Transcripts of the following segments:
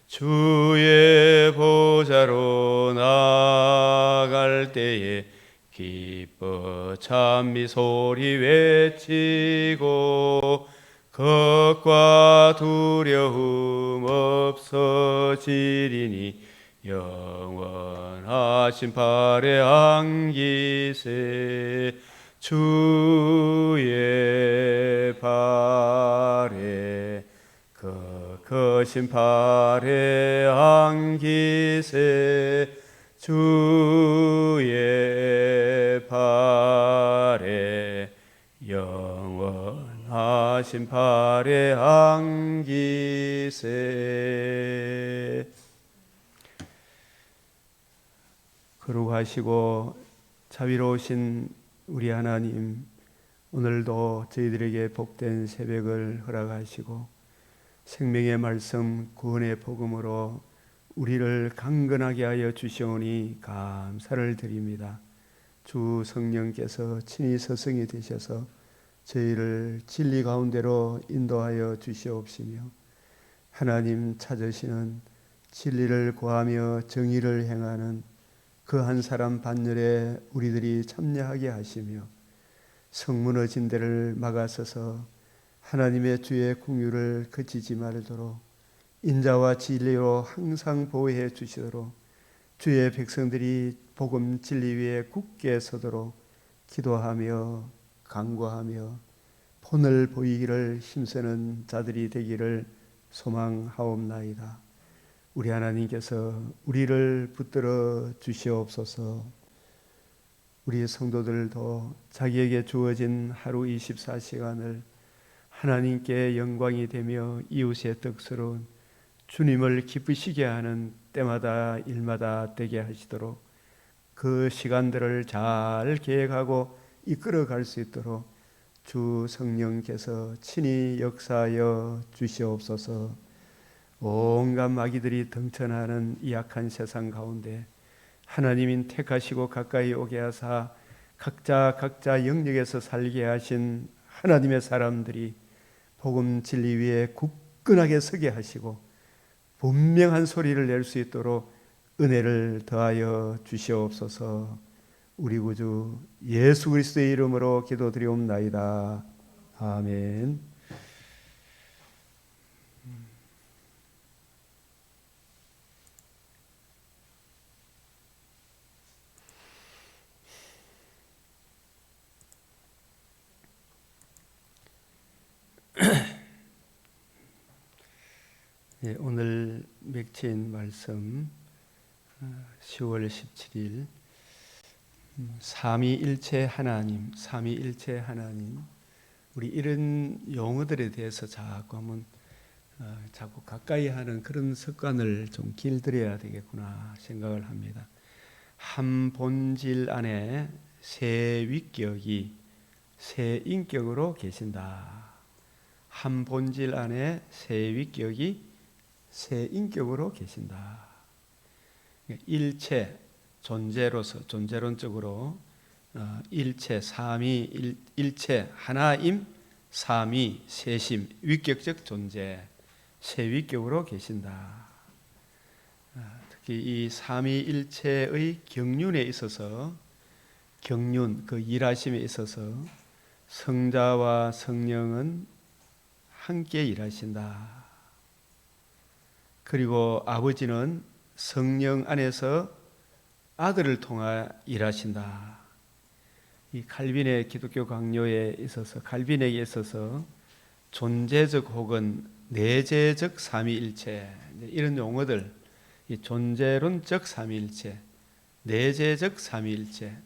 주의 보좌로 나갈 때에 기뻐 찬미 소리 외치고 걱과 두려움 없어지리니 영원하신 팔에 안기세. 주의 팔에 거신 팔에 안기세. 주의 팔에 영원하신 팔에 안기세. 거룩하시고 자비로우신 우리 하나님, 오늘도 저희들에게 복된 새벽을 허락하시고 생명의 말씀 구원의 복음으로 우리를 강건하게 하여 주시오니 감사를 드립니다. 주 성령께서 친히 서성이 되셔서 저희를 진리 가운데로 인도하여 주시옵시며 하나님 찾으시는 진리를 구하며 정의를 행하는 그 한 사람 반열에 우리들이 참여하게 하시며 성무너진 데를 막아서서 하나님의 주의 긍휼을 그치지 말도록 인자와 진리로 항상 보호해 주시도록 주의 백성들이 복음 진리 위에 굳게 서도록 기도하며 간구하며 본을 보이기를 힘쓰는 자들이 되기를 소망하옵나이다. 우리 하나님께서 우리를 붙들어 주시옵소서. 우리 성도들도 자기에게 주어진 하루 24시간을 하나님께 영광이 되며 이웃의 덕스러운 주님을 기쁘시게 하는 때마다 일마다 되게 하시도록 그 시간들을 잘 계획하고 이끌어갈 수 있도록 주 성령께서 친히 역사하여 주시옵소서. 온갖 마귀들이 등천하는 이 악한 세상 가운데 하나님인 택하시고 가까이 오게 하사 각자 영역에서 살게 하신 하나님의 사람들이 복음 진리 위에 굳건하게 서게 하시고 분명한 소리를 낼 수 있도록 은혜를 더하여 주시옵소서. 우리 구주 예수 그리스도의 이름으로 기도드리옵나이다. 아멘. 네, 오늘 맺힌 말씀 10월 17일 삼위일체 하나님, 삼위일체 하나님. 우리 이런 용어들에 대해서 자꾸 가까이 하는 그런 습관을 좀 길들여야 되겠구나 생각을 합니다. 한 본질 안에 세 위격이 세 인격으로 계신다. 한 본질 안에 세 위격이 세 인격으로 계신다. 일체 존재로서 존재론적으로 일체 삼위 일체 하나임 삼위 세심 위격적 존재 세 위격으로 계신다. 특히 이 삼위일체의 경륜에 있어서 경륜 그 일하심에 있어서 성자와 성령은 함께 일하신다. 그리고 아버지는 성령 안에서 아들을 통해 일하신다. 이 칼빈의 기독교 강요에 있어서 칼빈에게 있어서 존재적 혹은 내재적 삼위일체 이런 용어들, 이 존재론적 삼위일체, 내재적 삼위일체,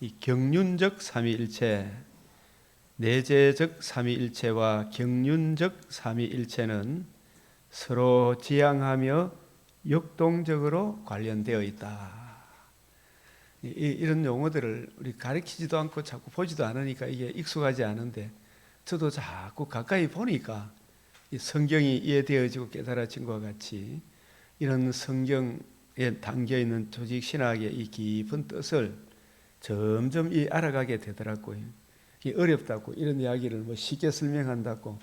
이 경륜적 삼위일체, 내재적 삼위일체와 경륜적 삼위일체는 서로 지향하며 역동적으로 관련되어 있다. 이런 용어들을 우리 가르치지도 않고 자꾸 보지도 않으니까 이게 익숙하지 않은데 저도 자꾸 가까이 보니까 이 성경이 이해되어지고 깨달아진 것과 같이 이런 성경에 담겨있는 조직 신학의 이 깊은 뜻을 점점 알아가게 되더라고요. 어렵다고 이런 이야기를 쉽게 설명한다고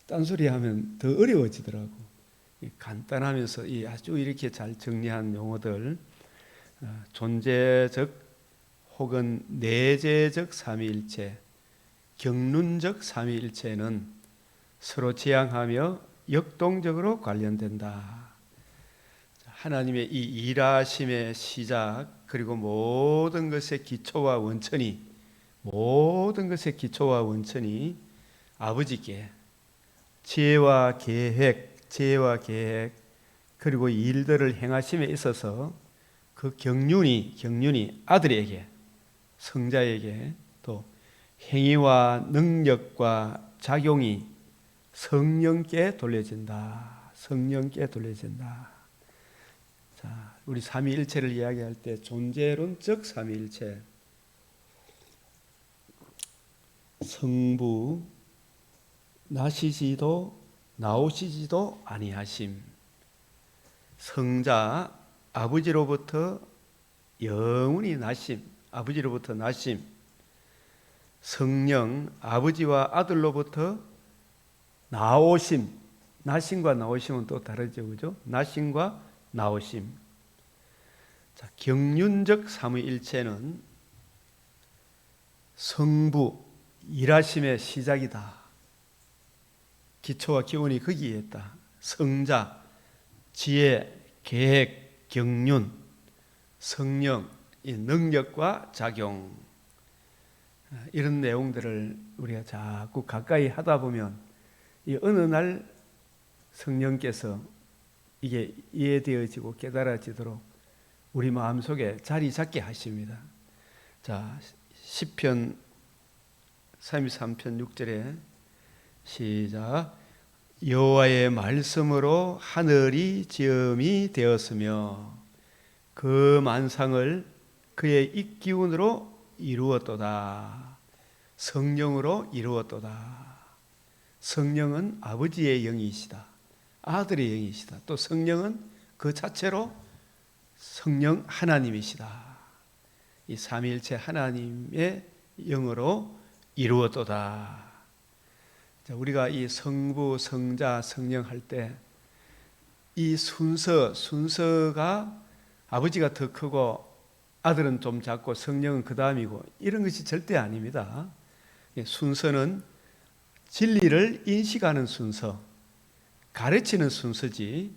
딴소리 하면 더 어려워지더라고. 간단하면서 아주 이렇게 잘 정리한 용어들, 존재적 혹은 내재적 삼위일체, 경륜적 삼위일체는 서로 지향하며 역동적으로 관련된다. 하나님의 이 일하심의 시작, 그리고 모든 것의 기초와 원천이 아버지께 지혜와 계획, 그리고 일들을 행하심에 있어서 그 경륜이 아들에게, 성자에게, 또 행위와 능력과 작용이 성령께 돌려진다. 자, 우리 삼위일체를 이야기할 때 존재론적 삼위일체, 성부, 나시지도 나오시지도 아니하심, 성자, 아버지로부터 영원히 나심, 성령, 아버지와 아들로부터 나오심, 나심과 나오심은 또 다르죠, 그죠? 나심과 나오심. 자, 경륜적 삼위일체는 성부, 일하심의 시작이다. 기초와 기원이 거기에 있다. 성자, 지혜, 계획, 경륜, 성령, 이 능력과 작용, 이런 내용들을 우리가 자꾸 가까이 하다 보면 이 어느 날 성령께서 이게 이해되어지고 깨달아지도록 우리 마음속에 자리 잡게 하십니다. 자, 시편 33편 6절에 시작. 여호와의 말씀으로 하늘이 지음이 되었으며 그 만상을 그의 입기운으로 이루었도다. 성령으로 이루었도다. 성령은 아버지의 영이시다. 아들의 영이시다. 또 성령은 그 자체로 성령 하나님이시다. 이 삼위일체 하나님의 영으로 이루었도다. 자, 우리가 이 성부, 성자, 성령 할 때 이 순서가 아버지가 더 크고 아들은 좀 작고 성령은 그 다음이고 이런 것이 절대 아닙니다. 순서는 진리를 인식하는 순서, 가르치는 순서지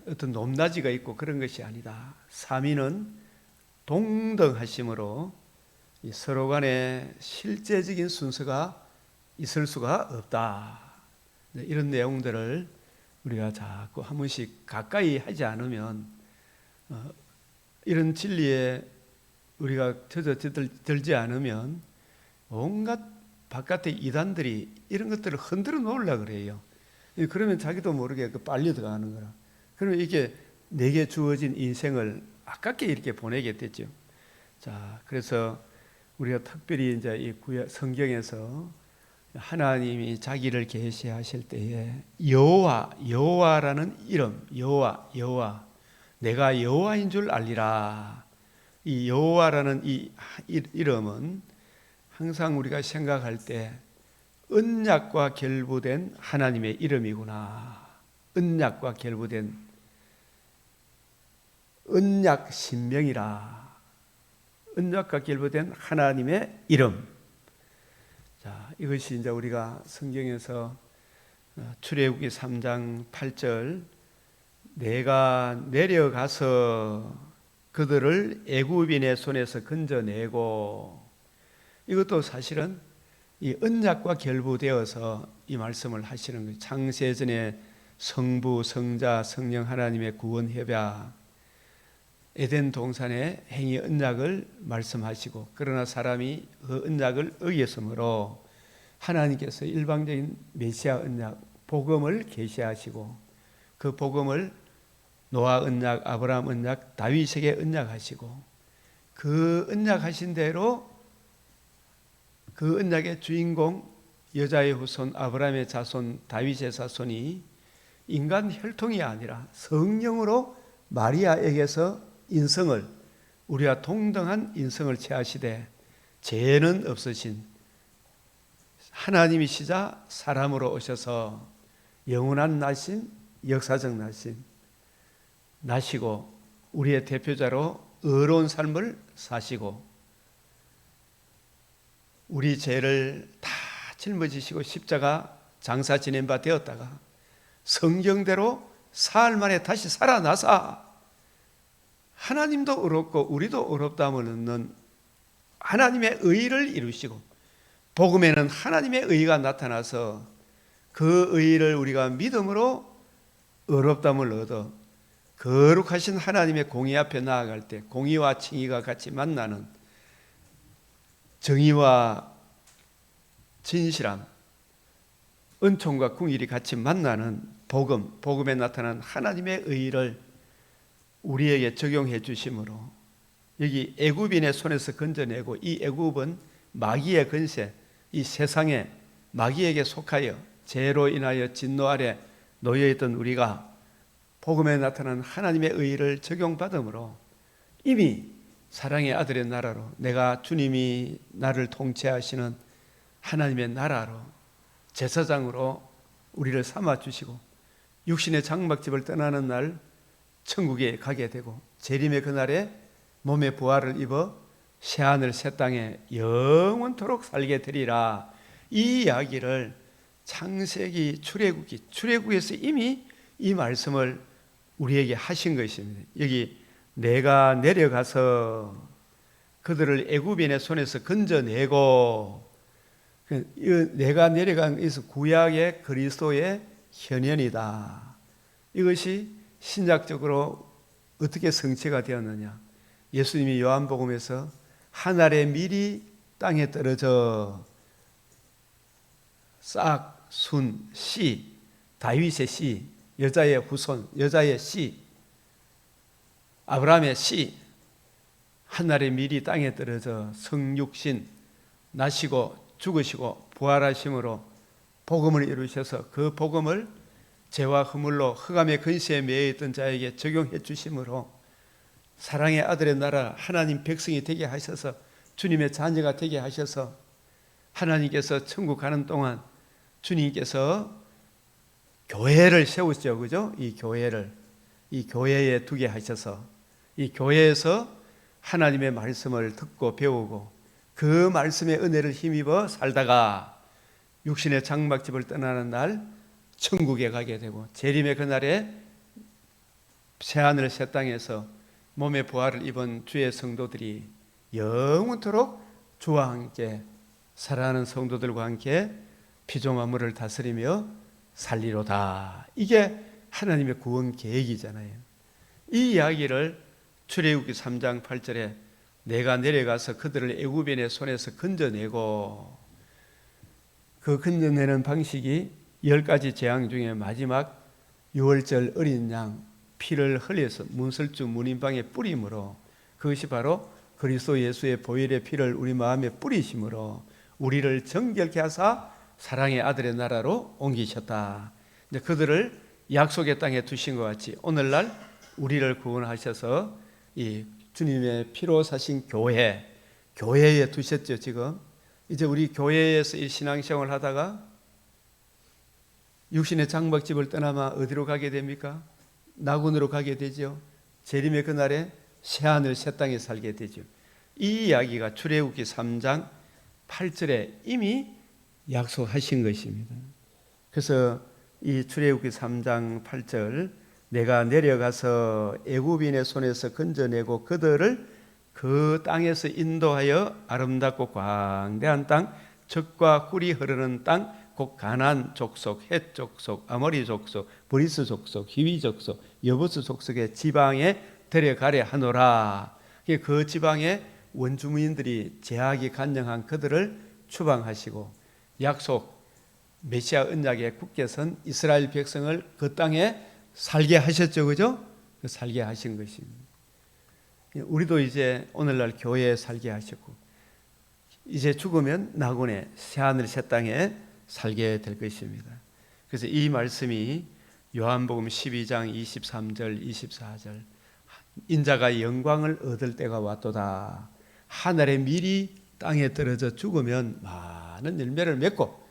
어떤 높낮이가 있고 그런 것이 아니다. 삼위는 동등하심으로 서로 간에 실제적인 순서가 있을 수가 없다. 이런 내용들을 우리가 자꾸 한 번씩 가까이 하지 않으면 이런 진리에 우리가 들지 않으면 온갖 바깥의 이단들이 이런 것들을 흔들어 놓으려고 그래요. 그러면 자기도 모르게 빨리 들어가는 거라. 그러면 이게 내게 주어진 인생을 아깝게 이렇게 보내게 되죠. 자, 그래서 우리가 특별히 이제 이 성경에서 하나님이 자기를 계시하실 때에 여호와라는 이름, 여호와, 내가 여호와인 줄 알리라. 이 여호와라는 이 이름은 항상 우리가 생각할 때 언약과 결부된 하나님의 이름이구나. 언약과 결부된 언약 신명이라. 언약과 결부된 하나님의 이름. 자, 이것이 이제 우리가 성경에서 출애굽기 3장 8절 내가 내려가서 그들을 애굽인의 손에서 건져내고, 이것도 사실은 이 언약과 결부되어서 이 말씀을 하시는 거예요. 창세전에 성부, 성자, 성령 하나님의 구원 협약, 에덴 동산의 행위 언약을 말씀하시고, 그러나 사람이 그 언약을 어겼으므로 하나님께서 일방적인 메시아 언약, 복음을 계시하시고, 그 복음을 노아 언약, 아브라함 언약, 다윗에게 언약하시고, 그 언약하신 대로 그 언약의 주인공 여자의 후손 아브라함의 자손 다윗의 자손이 인간 혈통이 아니라 성령으로 마리아에게서 인성을, 우리와 동등한 인성을 취하시되 죄는 없으신 하나님이시자 사람으로 오셔서 영원한 나신 역사적 나시고 우리의 대표자로 의로운 삶을 사시고 우리 죄를 다 짊어지시고 십자가 장사 지낸 바 되었다가 성경대로 사흘 만에 다시 살아나사 하나님도 의롭고 우리도 의롭다함을 얻는 하나님의 의를 이루시고 복음에는 하나님의 의가 나타나서 그 의를 우리가 믿음으로 의롭다함을 얻어 거룩하신 하나님의 공의 앞에 나아갈 때 공의와 칭의가 같이 만나는 정의와 진실함, 은총과 궁일이 같이 만나는 복음에 나타난 하나님의 의를 우리에게 적용해 주심으로 여기 애굽인의 손에서 건져내고 이 애굽은 마귀의 권세, 이 세상의 마귀에게 속하여 죄로 인하여 진노 아래 놓여있던 우리가 복음에 나타난 하나님의 의를 적용받음으로 이미 사랑의 아들의 나라로 내가 주님이 나를 통치하시는 하나님의 나라로 제사장으로 우리를 삼아주시고 육신의 장막집을 떠나는 날 천국에 가게 되고 재림의 그날에 몸의 부활을 입어 새하늘 새 땅에 영원토록 살게 되리라. 이 이야기를 창세기 출애굽에서 이미 이 말씀을 우리에게 하신 것입니다. 여기 내가 내려가서 그들을 애굽인의 손에서 건져내고 내가 내려간 것은 구약의 그리스도의 현현이다. 이것이 신약적으로 어떻게 성취가 되었느냐? 예수님이 요한복음에서 하늘의 밀이 땅에 떨어져 싹, 순, 씨, 다윗의 씨, 여자의 후손, 여자의 씨, 아브라함의 씨, 하늘의 밀이 땅에 떨어져 성육신 나시고 죽으시고 부활하심으로 복음을 이루셔서 그 복음을 죄와 허물로 흑암의 근시에 매여 있던 자에게 적용해 주심으로 사랑의 아들의 나라 하나님 백성이 되게 하셔서 주님의 자녀가 되게 하셔서 하나님께서 천국 가는 동안 주님께서 교회를 세우시죠. 그죠? 이 교회에 두게 하셔서 이 교회에서 하나님의 말씀을 듣고 배우고 그 말씀의 은혜를 힘입어 살다가 육신의 장막집을 떠나는 날 천국에 가게 되고 재림의 그날에 새하늘 새 땅에서 몸의 부활을 입은 주의 성도들이 영원토록 주와 함께 살아가는 성도들과 함께 피조만물을 다스리며 살리로다. 이게 하나님의 구원 계획이잖아요. 이 이야기를 출애굽기 3장 8절에 내가 내려가서 그들을 애굽인의 손에서 건져내고 그 건져내는 방식이 10가지 재앙 중에 마지막 6월절 어린 양 피를 흘려서 문설주 문인방에 뿌림으로 그것이 바로 그리스도 예수의 보혈의 피를 우리 마음에 뿌리심으로 우리를 정결케 하사 사랑의 아들의 나라로 옮기셨다. 이제 그들을 약속의 땅에 두신 것 같이 오늘날 우리를 구원하셔서 이 주님의 피로 사신 교회에 두셨죠. 지금 이제 우리 교회에서 이 신앙생활을 하다가 육신의 장막집을 떠나면 어디로 가게 됩니까? 낙원으로 가게 되죠. 재림의 그날에 새하늘 새 땅에 살게 되죠. 이 이야기가 출애굽기 3장 8절에 이미 약속하신 것입니다. 그래서 이 출애굽기 3장 8절 내가 내려가서 애굽인의 손에서 건져내고 그들을 그 땅에서 인도하여 아름답고 광대한 땅 젖과 꿀이 흐르는 땅 곧 가나안 족속, 헷 족속, 아모리 족속, 브리스 족속, 히위 족속, 여부스 족속의 지방에 데려가려 하노라. 그 지방의 원주민들이 제약이 간영한 그들을 추방하시고 약속 메시아 언약의 굳게 선 이스라엘 백성을 그 땅에 살게 하셨죠. 그죠? 살게 하신 것입니다. 우리도 이제 오늘날 교회에 살게 하셨고 이제 죽으면 낙원에 새하늘 새 땅에 살게 될 것입니다. 그래서 이 말씀이 요한복음 12장 23절 24절 인자가 영광을 얻을 때가 왔도다. 하늘의 밀이 땅에 떨어져 죽으면 많은 열매를 맺고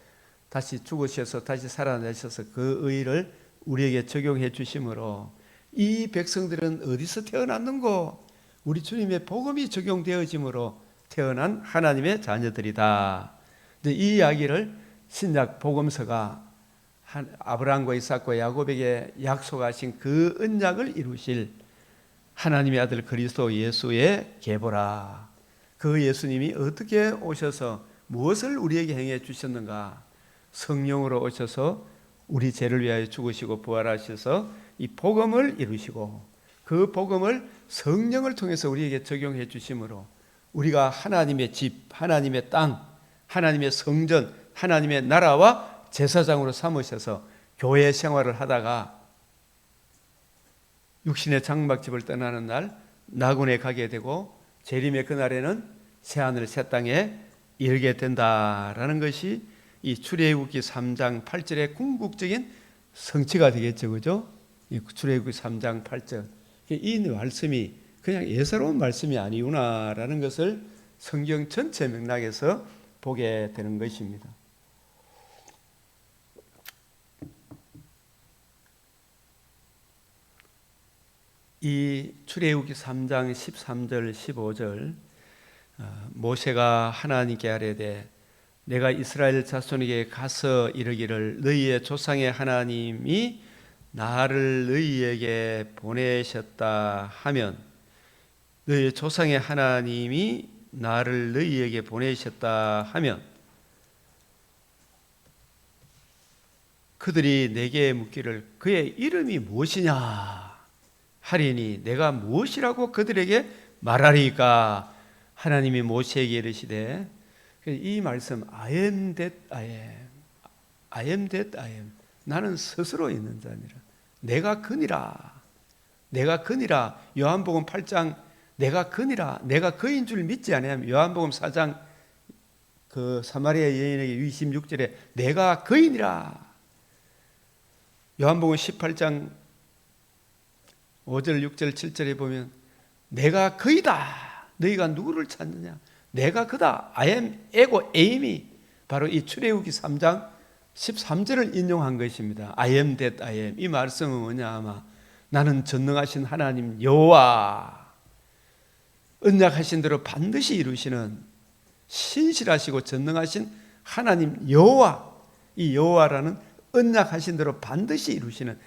다시 죽으셔서 다시 살아나셔서 그 의를 우리에게 적용해 주심으로 이 백성들은 어디서 태어났는고? 우리 주님의 복음이 적용되어짐으로 태어난 하나님의 자녀들이다. 이 이야기를 신약 복음서가 아브라함과 이삭과 야곱에게 약속하신 그 언약을 이루실 하나님의 아들 그리스도 예수의 계보라. 그 예수님이 어떻게 오셔서 무엇을 우리에게 행해 주셨는가? 성령으로 오셔서 우리 죄를 위하여 죽으시고 부활하셔서 이 복음을 이루시고 그 복음을 성령을 통해서 우리에게 적용해 주심으로 우리가 하나님의 집, 하나님의 땅, 하나님의 성전, 하나님의 나라와 제사장으로 삼으셔서 교회 생활을 하다가 육신의 장막집을 떠나는 날 나군에 가게 되고 재림의 그날에는 새하늘 새 땅에 이르게 된다라는 것이 이 출애굽기 3장 8절의 궁극적인 성취가 되겠죠. 그죠? 출애굽기 3장 8절. 이 말씀이 그냥 예사로운 말씀이 아니구나라는 것을 성경 전체 맥락에서 보게 되는 것입니다. 이 출애굽기 3장 13절 15절 모세가 하나님께 아뢰되 내가 이스라엘 자손에게 가서 이르기를 너희의 조상의 하나님이 나를 너희에게 보내셨다 하면 너희의 조상의 하나님이 나를 너희에게 보내셨다 하면 그들이 내게 묻기를 그의 이름이 무엇이냐 하리니 내가 무엇이라고 그들에게 말하리까? 하나님이 모세에게 이르시되 이 말씀 I am that I am, I am that I am. 나는 스스로 있는 자니라. 내가 그니라. 내가 그니라. 요한복음 8장 내가 그니라. 내가 그인 줄 믿지 아니하면 요한복음 4장 그 사마리아 여인에게 26절에 내가 그이니라. 요한복음 18장 5절, 6절, 7절에 보면 내가 그이다. 너희가 누구를 찾느냐? 내가 그다. I am 에고 에임이 바로 이 출애굽기 3장 13절을 인용한 것입니다. I am that I am. 이 말씀은 뭐냐? 아마 나는 전능하신 하나님 여호와 언약하신 대로 반드시 이루시는 신실하시고 전능하신 하나님 여호와, 이 여호와라는 언약하신 대로 반드시 이루시는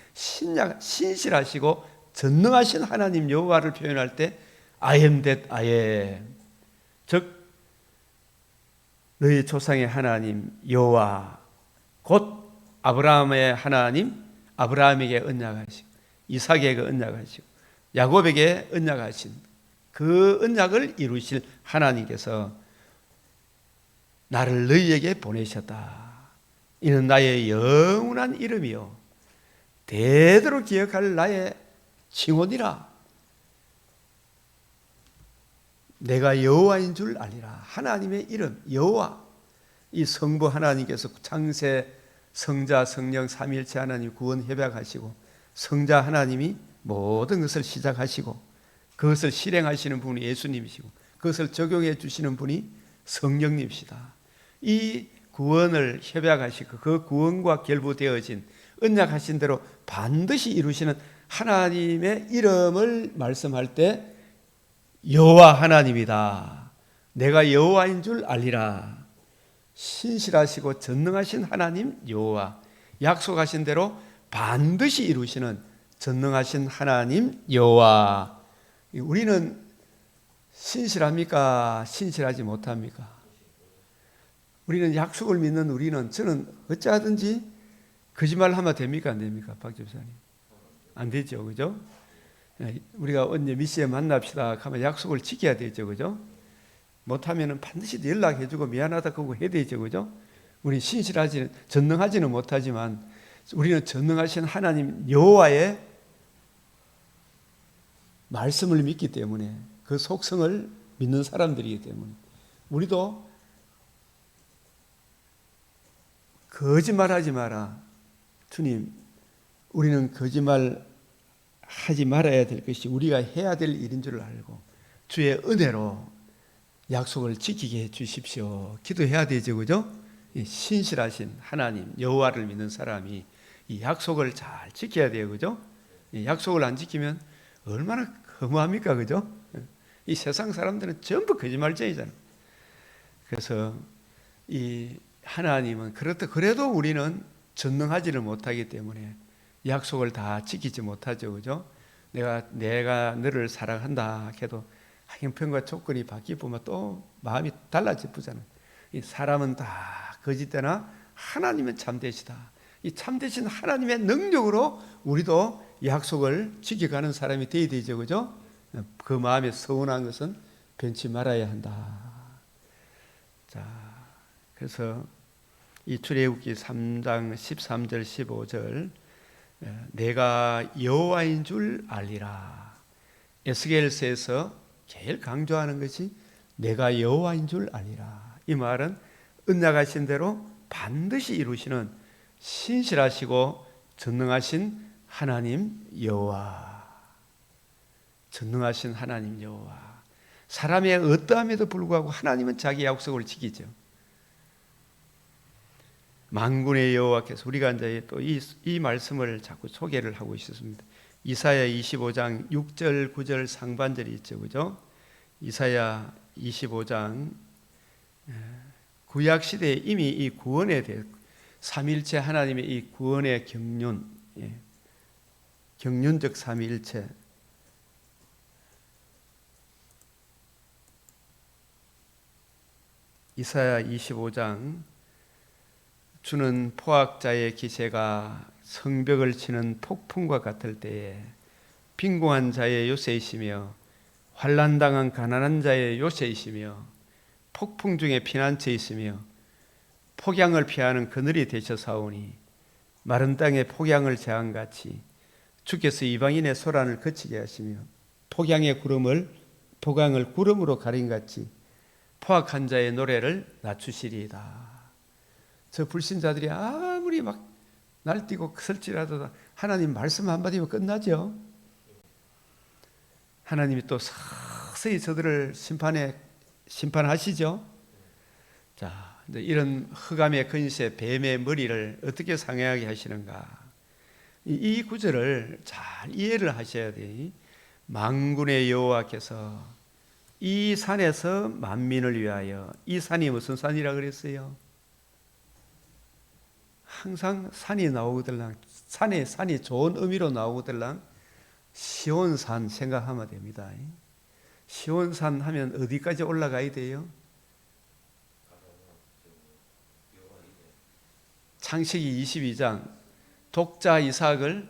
신실하시고 전능하신 하나님 여호와를 표현할 때 I am that I am, 즉 너희 조상의 하나님 여호와 곧 아브라함의 하나님, 아브라함에게 언약하시고 이삭에게 언약하시고 야곱에게 언약하신 그 언약을 이루실 하나님께서 나를 너희에게 보내셨다. 이는 나의 영원한 이름이요 대대로 기억할 나의 칭호니라. 내가 여호와인 줄 알리라. 하나님의 이름 여호와. 이 성부 하나님께서 창세 성자 성령 삼위일체 하나님 구원 협약하시고 성자 하나님이 모든 것을 시작하시고 그것을 실행하시는 분이 예수님이시고 그것을 적용해 주시는 분이 성령님이시다. 이 구원을 협약하시고 그 구원과 결부되어진 언약하신 대로 반드시 이루시는 하나님의 이름을 말씀할 때 여호와 하나님이다. 내가 여호와인 줄 알리라. 신실하시고 전능하신 하나님 여호와, 약속하신 대로 반드시 이루시는 전능하신 하나님 여호와. 우리는 신실합니까? 신실하지 못합니까? 우리는 약속을 믿는 우리는 저는 어찌하든지 거짓말하면 됩니까? 안 됩니까? 박 집사님 안 되죠, 그죠? 우리가 언제 미시에 만납시다 하면 약속을 지켜야 되죠, 그죠? 못하면은 반드시 연락해주고 미안하다 그러고 해야 되죠, 그죠? 우리 신실하지는 전능하지는 못하지만 우리는 전능하신 하나님 여호와의 말씀을 믿기 때문에 그 속성을 믿는 사람들이기 때문에 우리도 거짓말하지 마라. 주님, 우리는 거짓말 하지 말아야 될 것이 우리가 해야 될 일인 줄 알고 주의 은혜로 약속을 지키게 해 주십시오. 기도해야 되죠, 그죠? 신실하신 하나님 여호와를 믿는 사람이 이 약속을 잘 지켜야 돼요, 그죠? 이 약속을 안 지키면 얼마나 허무합니까, 그죠? 이 세상 사람들은 전부 거짓말쟁이잖아요. 그래서 이 하나님은 그래도 우리는 전능하지를 못하기 때문에 약속을 다 지키지 못하죠, 그죠? 내가 너를 사랑한다 해도 형편과 조건이 바뀌면 또 마음이 달라지잖아요. 이 사람은 다 거짓되나 하나님은 참되시다. 이 참되신 하나님의 능력으로 우리도 약속을 지켜가는 사람이 되어야 되죠, 그죠? 그 마음에 서운한 것은 변치 말아야 한다. 자, 그래서 이 출애굽기 3장 13절 15절 내가 여호와인 줄 알리라. 에스겔서에서 제일 강조하는 것이 내가 여호와인 줄 알리라. 이 말은 언약하신 대로 반드시 이루시는 신실하시고 전능하신 하나님 여호와. 전능하신 하나님 여호와. 사람의 어떠함에도 불구하고 하나님은 자기 약속을 지키죠. 만군의 여호와께서 우리가 이제 또 이 말씀을 자꾸 소개를 하고 있었습니다. 이사야 25장 6절 9절 상반절이 있죠, 그죠? 이사야 25장 구약 시대에 이미 이 구원에 대해 삼위일체 하나님의 이 구원의 경륜, 경륜적 삼위일체. 이사야 25장 주는 포악자의 기세가 성벽을 치는 폭풍과 같을 때에 빈궁한 자의 요새이시며 환난당한 가난한 자의 요새이시며 폭풍 중에 피난처 있으며 폭양을 피하는 그늘이 되셔사오니 마른 땅에 폭양을 제한같이 주께서 이방인의 소란을 그치게 하시며 폭양을 구름으로 가린같이 포악한 자의 노래를 낮추시리이다. 저 불신자들이 아무리 막 날뛰고 설치라도 하나님 말씀 한마디면 끝나죠. 하나님이 또 서서히 저들을 심판하시죠. 자, 이런 흑암의 근세 뱀의 머리를 어떻게 상해하게 하시는가? 이 구절을 잘 이해를 하셔야 돼. 만군의 여호와께서 이 산에서 만민을 위하여, 이 산이 무슨 산이라 그랬어요? 항상 산이 나오거들랑, 산이 좋은 의미로 나오거들랑 시온산 생각하면 됩니다. 시온산 하면 어디까지 올라가야 돼요? 창세기 22장 독자 이삭을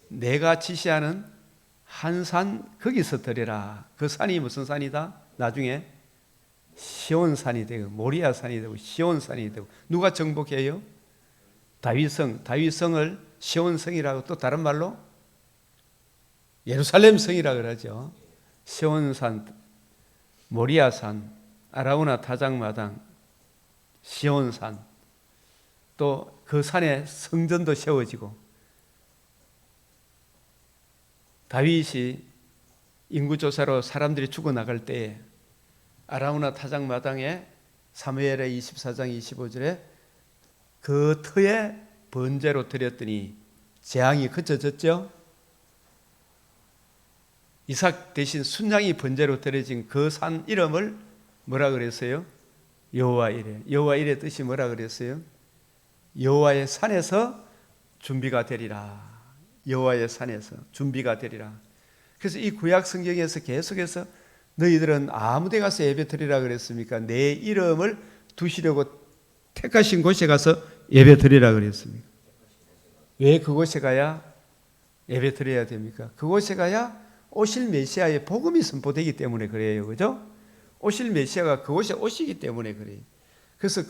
내가 지시하는 한 산 거기서 드려라. 그 산이 무슨 산이다? 나중에 시온산이 되고 모리아산이 되고 시온산이 되고 누가 정복해요? 다윗성을 시온성이라고 또 다른 말로 예루살렘성이라 그러죠. 시온산, 모리아산, 아라우나 타작마당, 시온산, 또 그 산에 성전도 세워지고 다윗이 인구조사로 사람들이 죽어나갈 때에 아라우나 타작마당에 사무엘의 24장 25절에 그 터에 번제로 드렸더니 재앙이 그쳐졌죠. 이삭 대신 순양이 번제로 드려진 그 산 이름을 뭐라 그랬어요? 여호와이레. 여호와이레 뜻이 뭐라 그랬어요? 여호와의 산에서 준비가 되리라. 여호와의 산에서 준비가 되리라. 그래서 이 구약 성경에서 계속해서 너희들은 아무 데 가서 예배 드리라 그랬습니까? 내 이름을 두시려고 택하신 곳에 가서 예배 드리라 그랬습니다. 왜 그곳에 가야 예배 드려야 됩니까? 그곳에 가야 오실 메시아의 복음이 선포되기 때문에 그래요. 그죠? 오실 메시아가 그곳에 오시기 때문에 그래요. 그래서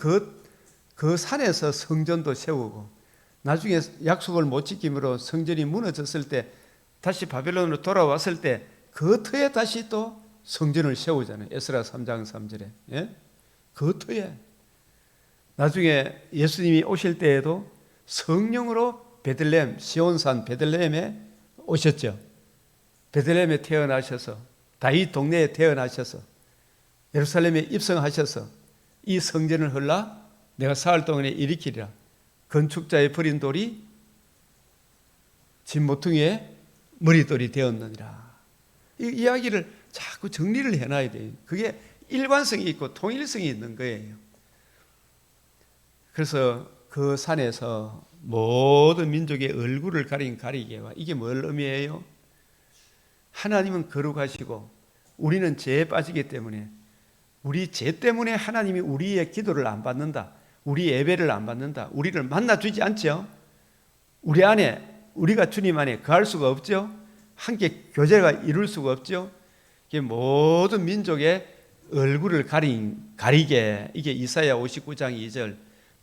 그 산에서 성전도 세우고 나중에 약속을 못 지킴으로 성전이 무너졌을 때 다시 바벨론으로 돌아왔을 때 그 터에 다시 또 성전을 세우잖아요. 에스라 3장 3절에. 예? 그 터에. 나중에 예수님이 오실 때에도 성령으로 베들레헴, 시온산 베들레헴에 오셨죠. 베들레헴에 태어나셔서 다윗 동네에 태어나셔서 예루살렘에 입성하셔서 이 성전을 헐라 내가 사흘 동안에 일으키리라. 건축자의 버린 돌이 진 모퉁이에 머릿돌이 되었느니라. 이 이야기를 자꾸 정리를 해놔야 돼요. 그게 일관성이 있고 통일성이 있는 거예요. 그래서 그 산에서 모든 민족의 얼굴을 가린 가리개와, 이게 뭘 의미해요? 하나님은 거룩하시고 우리는 죄에 빠지기 때문에, 우리 죄 때문에 하나님이 우리의 기도를 안 받는다, 우리 예배를 안 받는다, 우리를 만나주지 않죠. 우리 안에, 우리가 주님 안에 거할 수가 없죠. 함께 교제가 이룰 수가 없죠. 이게 모든 민족의 얼굴을 가리게, 이게 이사야 59장 2절,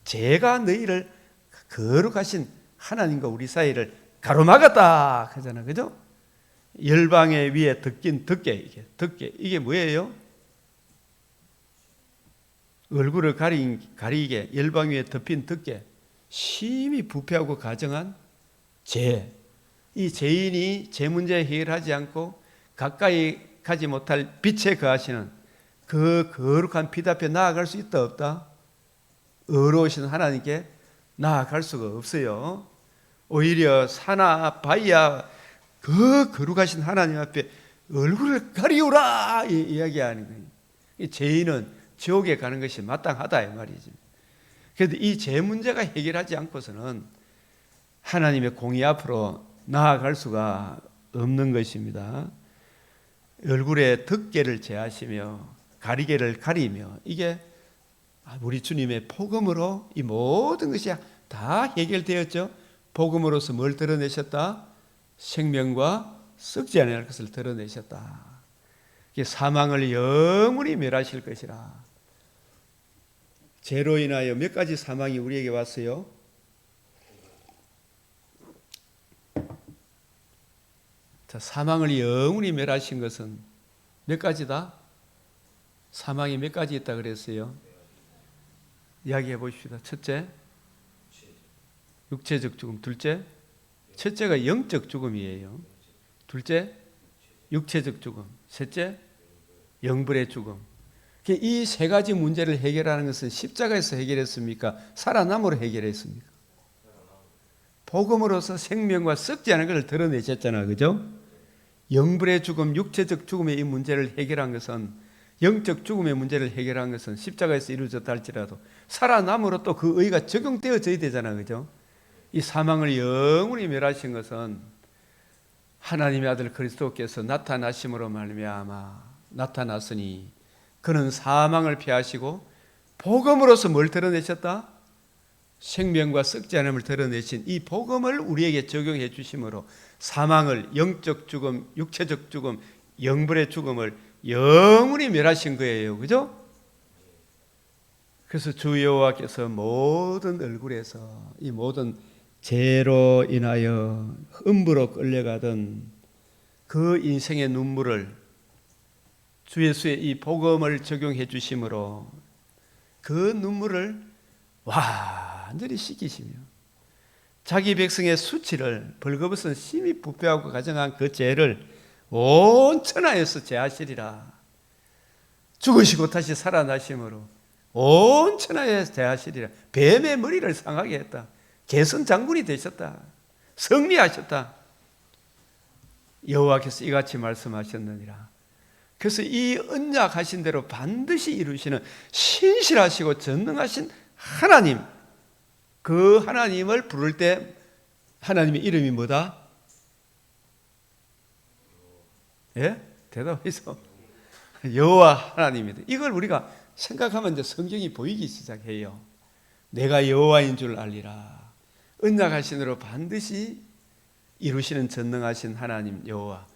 제가 너희를 거룩하신 하나님과 우리 사이를 가로막았다 하잖아, 그죠? 열방의 위에 덮긴 덮개, 이게 뭐예요? 얼굴을 가리게, 열방 위에 덮인 덮개, 심히 부패하고 가정한 죄. 이 죄인이 죄 문제 해결하지 않고 가까이 가지 못할 빛에 거하시는 그 거룩한 빛 앞에 나아갈 수 있다 없다? 의로우신 하나님께 나아갈 수가 없어요. 오히려 산하 바위야 그 거룩하신 하나님 앞에 얼굴을 가리우라 이야기하는 거예요. 이 죄인은 지옥에 가는 것이 마땅하다 이 말이지. 그런데 이 죄 문제가 해결하지 않고서는 하나님의 공의 앞으로 나아갈 수가 없는 것입니다. 얼굴에 덮개를 제하시며 가리개를 가리며, 이게 우리 주님의 복음으로 이 모든 것이 다 해결되었죠. 복음으로서 뭘 드러내셨다? 생명과 썩지 않을 것을 드러내셨다. 사망을 영원히 멸하실 것이라. 죄로 인하여 몇 가지 사망이 우리에게 왔어요. 자, 사망을 영원히 멸하신 것은 몇 가지다? 사망이 몇 가지 있다 그랬어요? 이야기해 보십시다. 첫째, 육체적 죽음. 둘째, 첫째가 영적 죽음이에요. 둘째, 육체적 죽음. 셋째, 영불의 죽음. 이 세 가지 문제를 해결하는 것은 십자가에서 해결했습니까? 살아남으로 해결했습니까? 복음으로서 생명과 썩지 않은 것을 드러내셨잖아요. 그죠? 영불의 죽음, 육체적 죽음의 이 문제를 해결한 것은, 영적 죽음의 문제를 해결한 것은 십자가에서 이루어졌다 할지라도 살아남으로 또 그 의가 적용되어져야 되잖아요. 그죠? 이 사망을 영원히 멸하신 것은 하나님의 아들 그리스도께서 나타나심으로 말미암아 나타났으니, 그는 사망을 피하시고 복음으로서 뭘 드러내셨다? 생명과 썩지 않음을 드러내신 이 복음을 우리에게 적용해 주심으로 사망을, 영적 죽음, 육체적 죽음, 영불의 죽음을 영원히 멸하신 거예요. 그죠? 그래서 주 여호와께서 모든 얼굴에서 이 모든 죄로 인하여 음부로 끌려가던 그 인생의 눈물을 주 예수의 이 복음을 적용해 주심으로 그 눈물을 완전히 씻기시며 자기 백성의 수치를, 벌거벗은 심히 부패하고 가정한 그 죄를 온 천하에서 제하시리라. 죽으시고 다시 살아나심으로 온 천하에서 제하시리라. 뱀의 머리를 상하게 했다. 개선 장군이 되셨다. 승리하셨다. 여호와께서 이같이 말씀하셨느니라. 그래서 이 언약하신 대로 반드시 이루시는 신실하시고 전능하신 하나님, 그 하나님을 부를 때 하나님의 이름이 뭐다? 예? 대답해서 여호와 하나님이다. 이걸 우리가 생각하면 이제 성경이 보이기 시작해요. 내가 여호와인 줄 알리라. 언약하신 대로 반드시 이루시는 전능하신 하나님 여호와.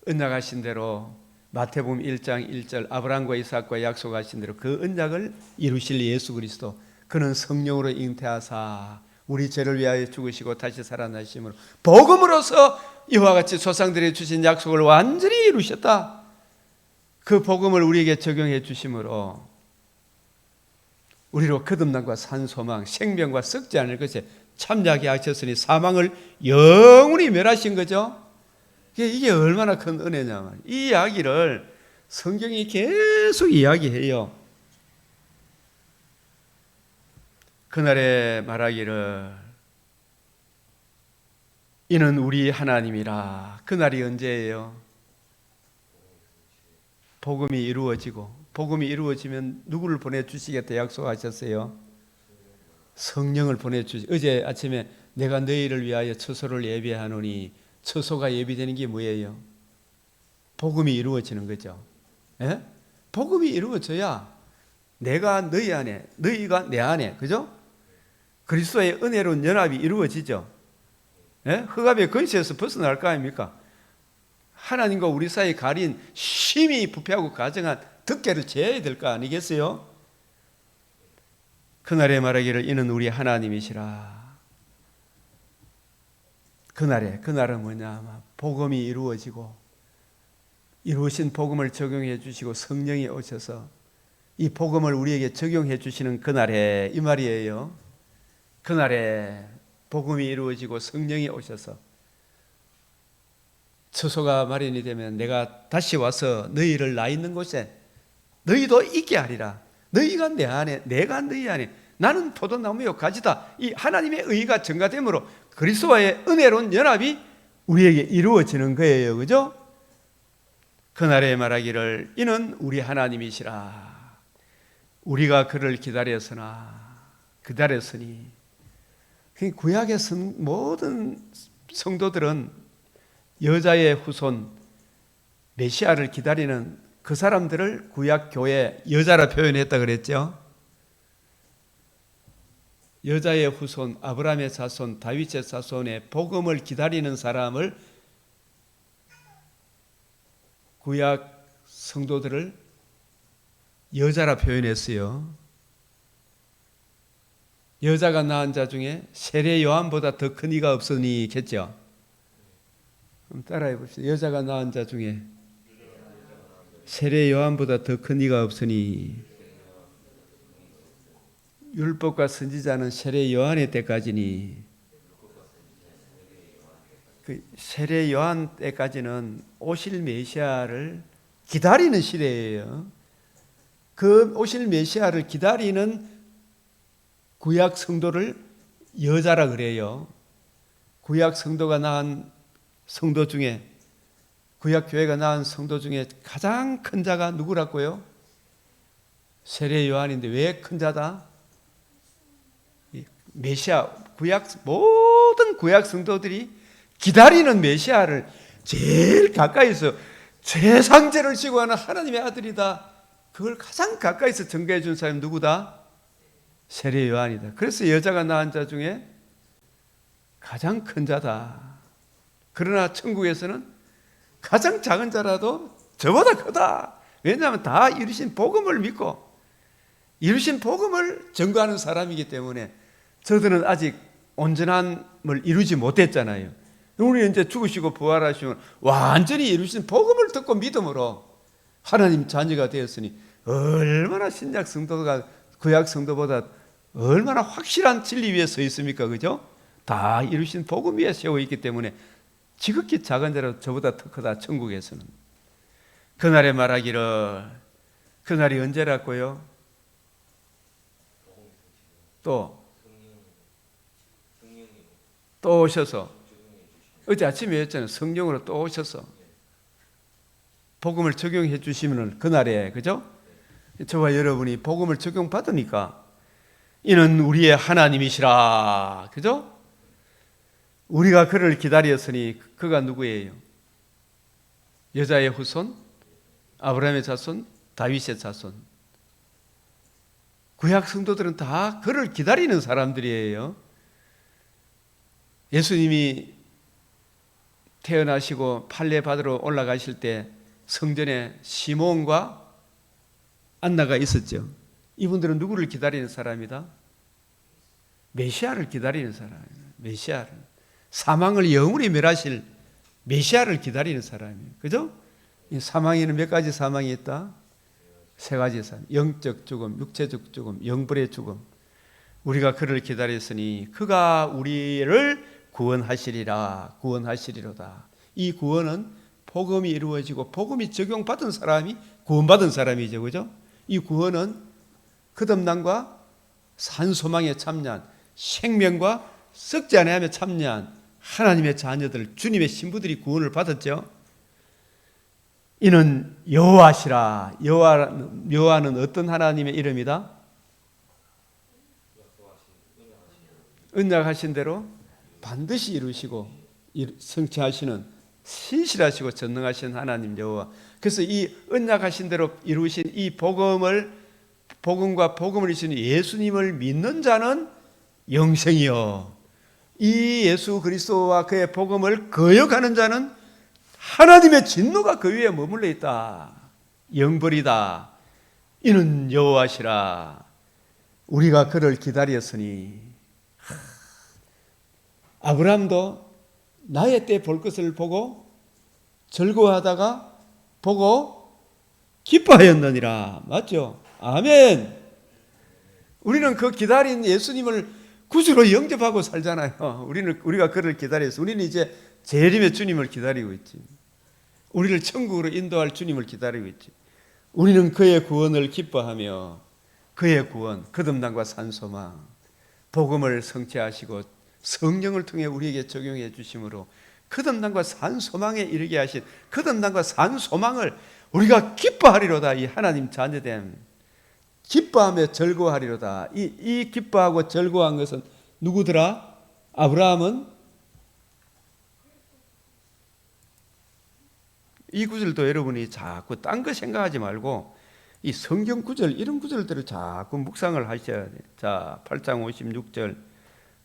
언약하신 대로 마태복음 1장 1절 아브라함과 이삭과 약속하신 대로 그 언약을 이루실 예수 그리스도, 그는 성령으로 잉태하사 우리 죄를 위하여 죽으시고 다시 살아나심으로 복음으로서 이와 같이 조상들이 주신 약속을 완전히 이루셨다. 그 복음을 우리에게 적용해 주심으로 우리로 거듭남과 산소망, 생명과 썩지 않을 것에 참여하게 하셨으니 사망을 영원히 멸하신 거죠. 이게 얼마나 큰 은혜냐면, 이 이야기를 성경이 계속 이야기해요. 그날에 말하기를 이는 우리 하나님이라. 그날이 언제예요? 복음이 이루어지고, 복음이 이루어지면 누구를 보내주시겠다 약속하셨어요? 성령을 보내주시. 어제 아침에 내가 너희를 위하여 처소를 예비하노니, 처소가 예비되는 게 뭐예요? 복음이 이루어지는 거죠. 예? 복음이 이루어져야 내가 너희 안에, 너희가 내 안에, 그죠? 그리스도의 은혜로운 연합이 이루어지죠. 예? 흑암의 권세에서 벗어날 거 아닙니까? 하나님과 우리 사이 가린 심히 부패하고 가정한 덮개를 재야 될 거 아니겠어요? 그날에 말하기를 이는 우리 하나님이시라. 그날은 뭐냐? 복음이 이루어지고, 이루어진 복음을 적용해 주시고 성령이 오셔서 이 복음을 우리에게 적용해 주시는 그날에, 이 말이에요. 그날에 복음이 이루어지고 성령이 오셔서 처소가 마련이 되면 내가 다시 와서 너희를 나 있는 곳에 너희도 있게 하리라. 너희가 내 안에, 내가 너희 안에. 나는 포도나무요 가지다. 이 하나님의 의가 증가됨으로 그리스도와의 은혜로운 연합이 우리에게 이루어지는 거예요. 그죠? 그날에 말하기를 이는 우리 하나님이시라. 우리가 그를 기다렸으니. 구약의 모든 성도들은 여자의 후손 메시아를 기다리는 그 사람들을 구약 교회 여자라 표현했다 그랬죠. 여자의 후손, 아브라함의 자손, 다윗의 자손의 복음을 기다리는 사람을, 구약 성도들을 여자라 표현했어요. 여자가 낳은 자 중에 세례 요한보다 더 큰 이가 없으니 겠죠. 그럼 따라해 봅시다. 여자가 낳은 자 중에 세례 요한보다 더 큰 이가 없으니. 율법과 선지자는 세례 요한의 때까지니. 그 세례 요한 때까지는 오실 메시아를 기다리는 시대예요. 그 오실 메시아를 기다리는 구약 성도를 여자라 그래요. 구약 성도가 낳은 성도 중에, 구약 교회가 낳은 성도 중에 가장 큰 자가 누구라고요? 세례 요한인데 왜 큰 자다? 메시아, 모든 구약 성도들이 기다리는 메시아를 제일 가까이서 최상제를 지고 하는 하나님의 아들이다. 그걸 가장 가까이서 증거해 준 사람이 누구다? 세례 요한이다. 그래서 여자가 낳은 자 중에 가장 큰 자다. 그러나 천국에서는 가장 작은 자라도 저보다 크다. 왜냐하면 다 이루신 복음을 믿고 이루신 복음을 전거하는 사람이기 때문에 저들은 아직 온전함을 이루지 못했잖아요. 우리 이제 죽으시고 부활하시면 완전히 이루신 복음을 듣고 믿음으로 하나님 자녀가 되었으니 얼마나 신약 성도가 구약 성도보다 얼마나 확실한 진리 위에 서 있습니까? 그죠? 다 이루신 복음 위에 세워 있기 때문에 지극히 작은 자라도 저보다 더 크다. 천국에서는. 그날에 말하기를, 그날이 언제라고요? 또 오셔서, 어제 아침에 했잖아요. 성령으로 또 오셔서 복음을 적용해 주시면 그날에, 그죠? 저와 여러분이 복음을 적용받으니까 이는 우리의 하나님이시라. 그죠? 우리가 그를 기다렸으니 그가 누구예요? 여자의 후손, 아브라함의 자손, 다윗의 자손. 구약 성도들은 다 그를 기다리는 사람들이에요. 예수님이 태어나시고 판례 받으러 올라가실 때 성전에 시몬과 안나가 있었죠. 이분들은 누구를 기다리는 사람이다? 메시아를 기다리는 사람이에요. 메시아를. 사망을 영원히 멸하실 메시아를 기다리는 사람이에요. 그죠? 이 사망에는 몇 가지 사망이 있다? 세 가지 사망. 영적 죽음, 육체적 죽음, 영불의 죽음. 우리가 그를 기다렸으니 그가 우리를 구원하시리로다. 이 구원은 복음이 이루어지고 복음이 적용받은 사람이 구원받은 사람이죠. 그죠? 이 구원은 거듭남과 산소망에 참여한, 생명과 썩지 아니하며 참여한 하나님의 자녀들, 주님의 신부들이 구원을 받았죠. 이는 여호와시라. 여호와는 어떤 하나님의 이름이다? 언약하신 대로 반드시 이루시고 성취하시는 신실하시고 전능하신 하나님 여호와. 그래서 이 언약하신 대로 이루신 이 복음과 복음을 이루신 예수님을 믿는 자는 영생이요, 이 예수 그리스도와 그의 복음을 거역하는 자는 하나님의 진노가 그 위에 머물러 있다. 영벌이다. 이는 여호와시라. 우리가 그를 기다렸으니. 아브라함도 나의 때 볼 것을 보고 즐거워하다가 보고 기뻐하였느니라. 맞죠? 아멘. 우리는 그 기다린 예수님을 구주로 영접하고 살잖아요. 우리가 그를 기다려서 우리는 이제 재림의 주님을 기다리고 있지. 우리를 천국으로 인도할 주님을 기다리고 있지. 우리는 그의 구원을 기뻐하며 그의 구원, 거듭남과 산소망, 복음을 성취하시고 성령을 통해 우리에게 적용해 주심으로 거듭남과 산소망에 이르게 하신 거듭남과 산소망을 우리가 기뻐하리로다. 이 하나님 자녀됨, 기뻐하며 즐거워하리로다. 이 기뻐하고 즐거워한 것은 누구더라? 아브라함은 이 구절도 여러분이 자꾸 딴 거 생각하지 말고 이 성경 구절, 이런 구절들을 자꾸 묵상을 하셔야 돼요. 자, 8장 56절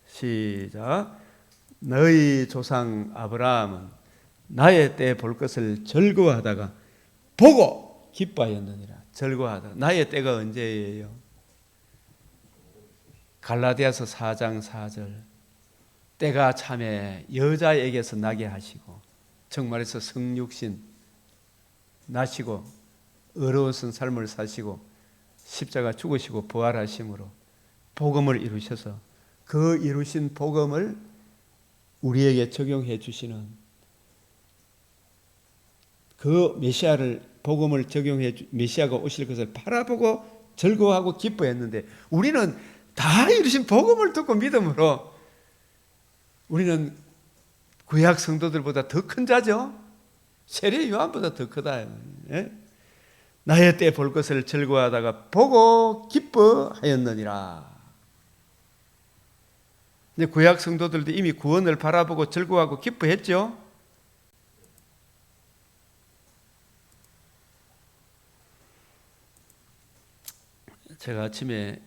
시작. 너희 조상 아브라함은 나의 때 볼 것을 즐거워하다가 보고 기뻐하였느니라. 즐거워하다. 나의 때가 언제예요? 갈라디아서 4장 4절. 때가 참에 여자에게서 나게 하시고, 정말해서 성육신 나시고 어려우신 삶을 사시고 십자가 죽으시고 부활하심으로 복음을 이루셔서 그 이루신 복음을 우리에게 적용해 주시는 그 메시아를, 복음을 적용해 메시아가 오실 것을 바라보고 즐거워하고 기뻐했는데, 우리는 다 이루신 복음을 듣고 믿음으로 우리는 구약 성도들보다 더 큰 자죠. 세례 요한보다 더 크다. 예? 나의 때 볼 것을 즐거워하다가 보고 기뻐하였느니라. 근데 구약 성도들도 이미 구원을 바라보고 즐거워하고 기뻐했죠. 제가 아침에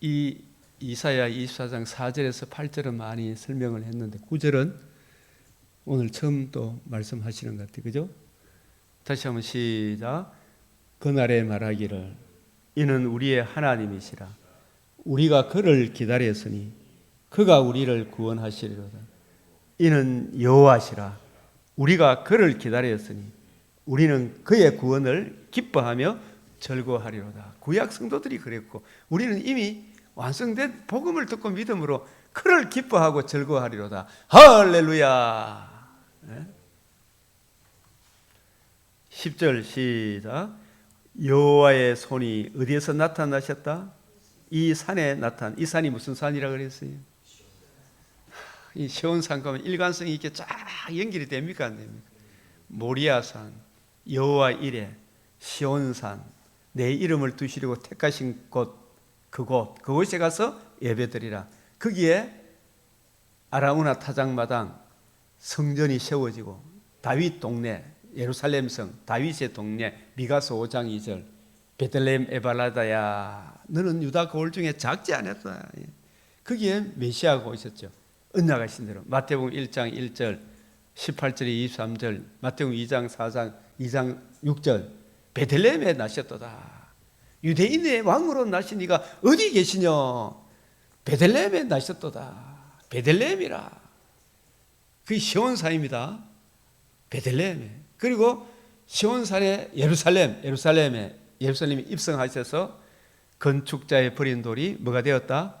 이 이사야 24장 4절에서 8절은 많이 설명을 했는데 9절은 오늘 처음 또 말씀하시는 것 같아요. 그죠? 다시 한번 시작. 그날에 말하기를 이는 우리의 하나님이시라. 우리가 그를 기다렸으니 그가 우리를 구원하시리로다. 이는 여호와시라. 우리가 그를 기다렸으니 우리는 그의 구원을 기뻐하며 즐거워하리로다. 구약 성도들이 그랬고 우리는 이미 완성된 복음을 듣고 믿음으로 그를 기뻐하고 즐거워하리로다. 할렐루야. 10절 시작. 여호와의 손이 어디에서 나타나셨다? 이 산에 이 산이 무슨 산이라 그랬어요? 이 시온산 가면 일관성이 있게 쫙 연결이 됩니까? 안 됩니까? 모리아산, 여호와 이레, 시온산, 내 이름을 두시려고 택하신 곳, 그곳에 가서 예배드리라. 거기에 아라우나 타작마당 성전이 세워지고 다윗 동네, 예루살렘 성, 다윗의 동네, 미가서 5장 2절. 베들레헴 에발라다야, 너는 유다 거울 중에 작지 않았다. 거기에 메시아가 오셨죠. 언약하신 대로. 마태복음 1장 1절, 18절에 23절, 마태복음 2장 4장 2장 6절. 베들레헴에 나셨도다. 유대인의 왕으로 나신 이가 어디 계시냐? 베들레헴에 나셨도다. 베들레헴이라. 그게 시온산입니다. 베들레헴에. 그리고 시온산에 예루살렘에 입성하셔서 건축자의 버린 돌이 뭐가 되었다?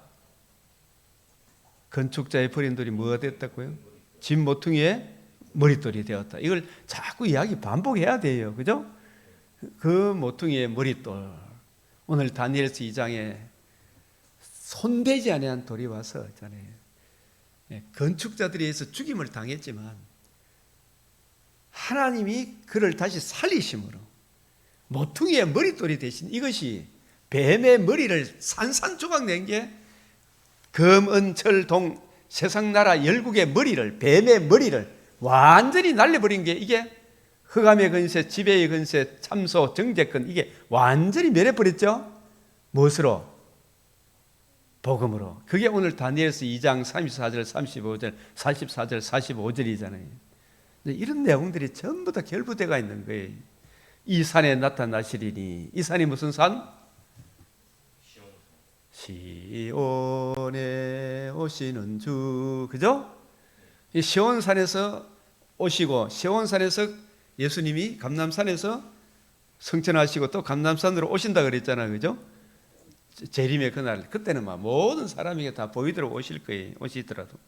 건축자의 버린 돌이 뭐가 되었다고요? 집 모퉁이의 머릿돌이 되었다. 이걸 자꾸 이야기 반복해야 돼요. 그죠? 그 모퉁이의 머릿돌. 오늘 다니엘서 2장에 손대지 아니한 돌이 와서 있잖아요. 건축자들에 의해서 죽임을 당했지만 하나님이 그를 다시 살리심으로 모퉁이의 머릿돌이 되신 이것이 뱀의 머리를 산산조각 낸 게 금, 은, 철, 동 세상 나라 열국의 머리를, 뱀의 머리를 완전히 날려버린 게 이게 흑암의 근세, 지배의 근세, 참소, 정죄권 이게 완전히 멸해버렸죠. 무엇으로? 복음으로. 그게 오늘 다니엘서 2장 34절, 35절, 44절, 45절이잖아요. 이런 내용들이 전부 다 결부되어 있는 거예요. 이 산에 나타나시리니. 이 산이 무슨 산? 시온에 오시는 주. 그죠? 이 시온산에서 오시고 시온산에서 예수님이 감람산에서 성천하시고 또 감람산으로 오신다 그랬잖아요. 그죠? 재림의 그날, 그때는 막 모든 사람에게 다 보이도록 오실 거예요. 오시더라도.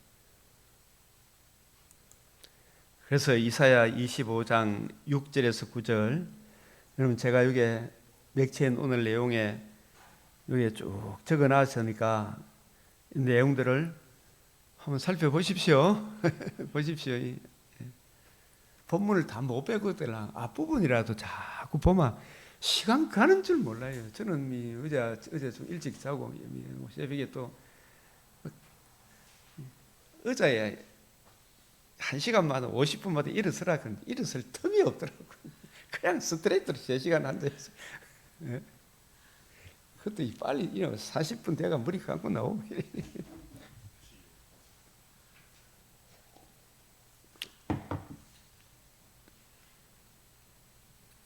그래서 이사야 25장 6절에서 9절, 여러분 제가 여기에 맥체인 오늘 내용에 여기에 쭉 적어놨으니까 이 내용들을 한번 살펴보십시오. 보십시오. 본문을 다 못 배우거든. 앞부분이라도 자꾸 보면 시간 가는 줄 몰라요. 저는 어제 좀 일찍 자고 새벽에 또 의자에 1시간마다 50분마다 일어서라 그러는데 일어설 틈이 없더라고요. 그냥 스트레이트로 3시간 앉아있어요. 네? 그것도 빨리 40분 돼가 머리 감고 나오고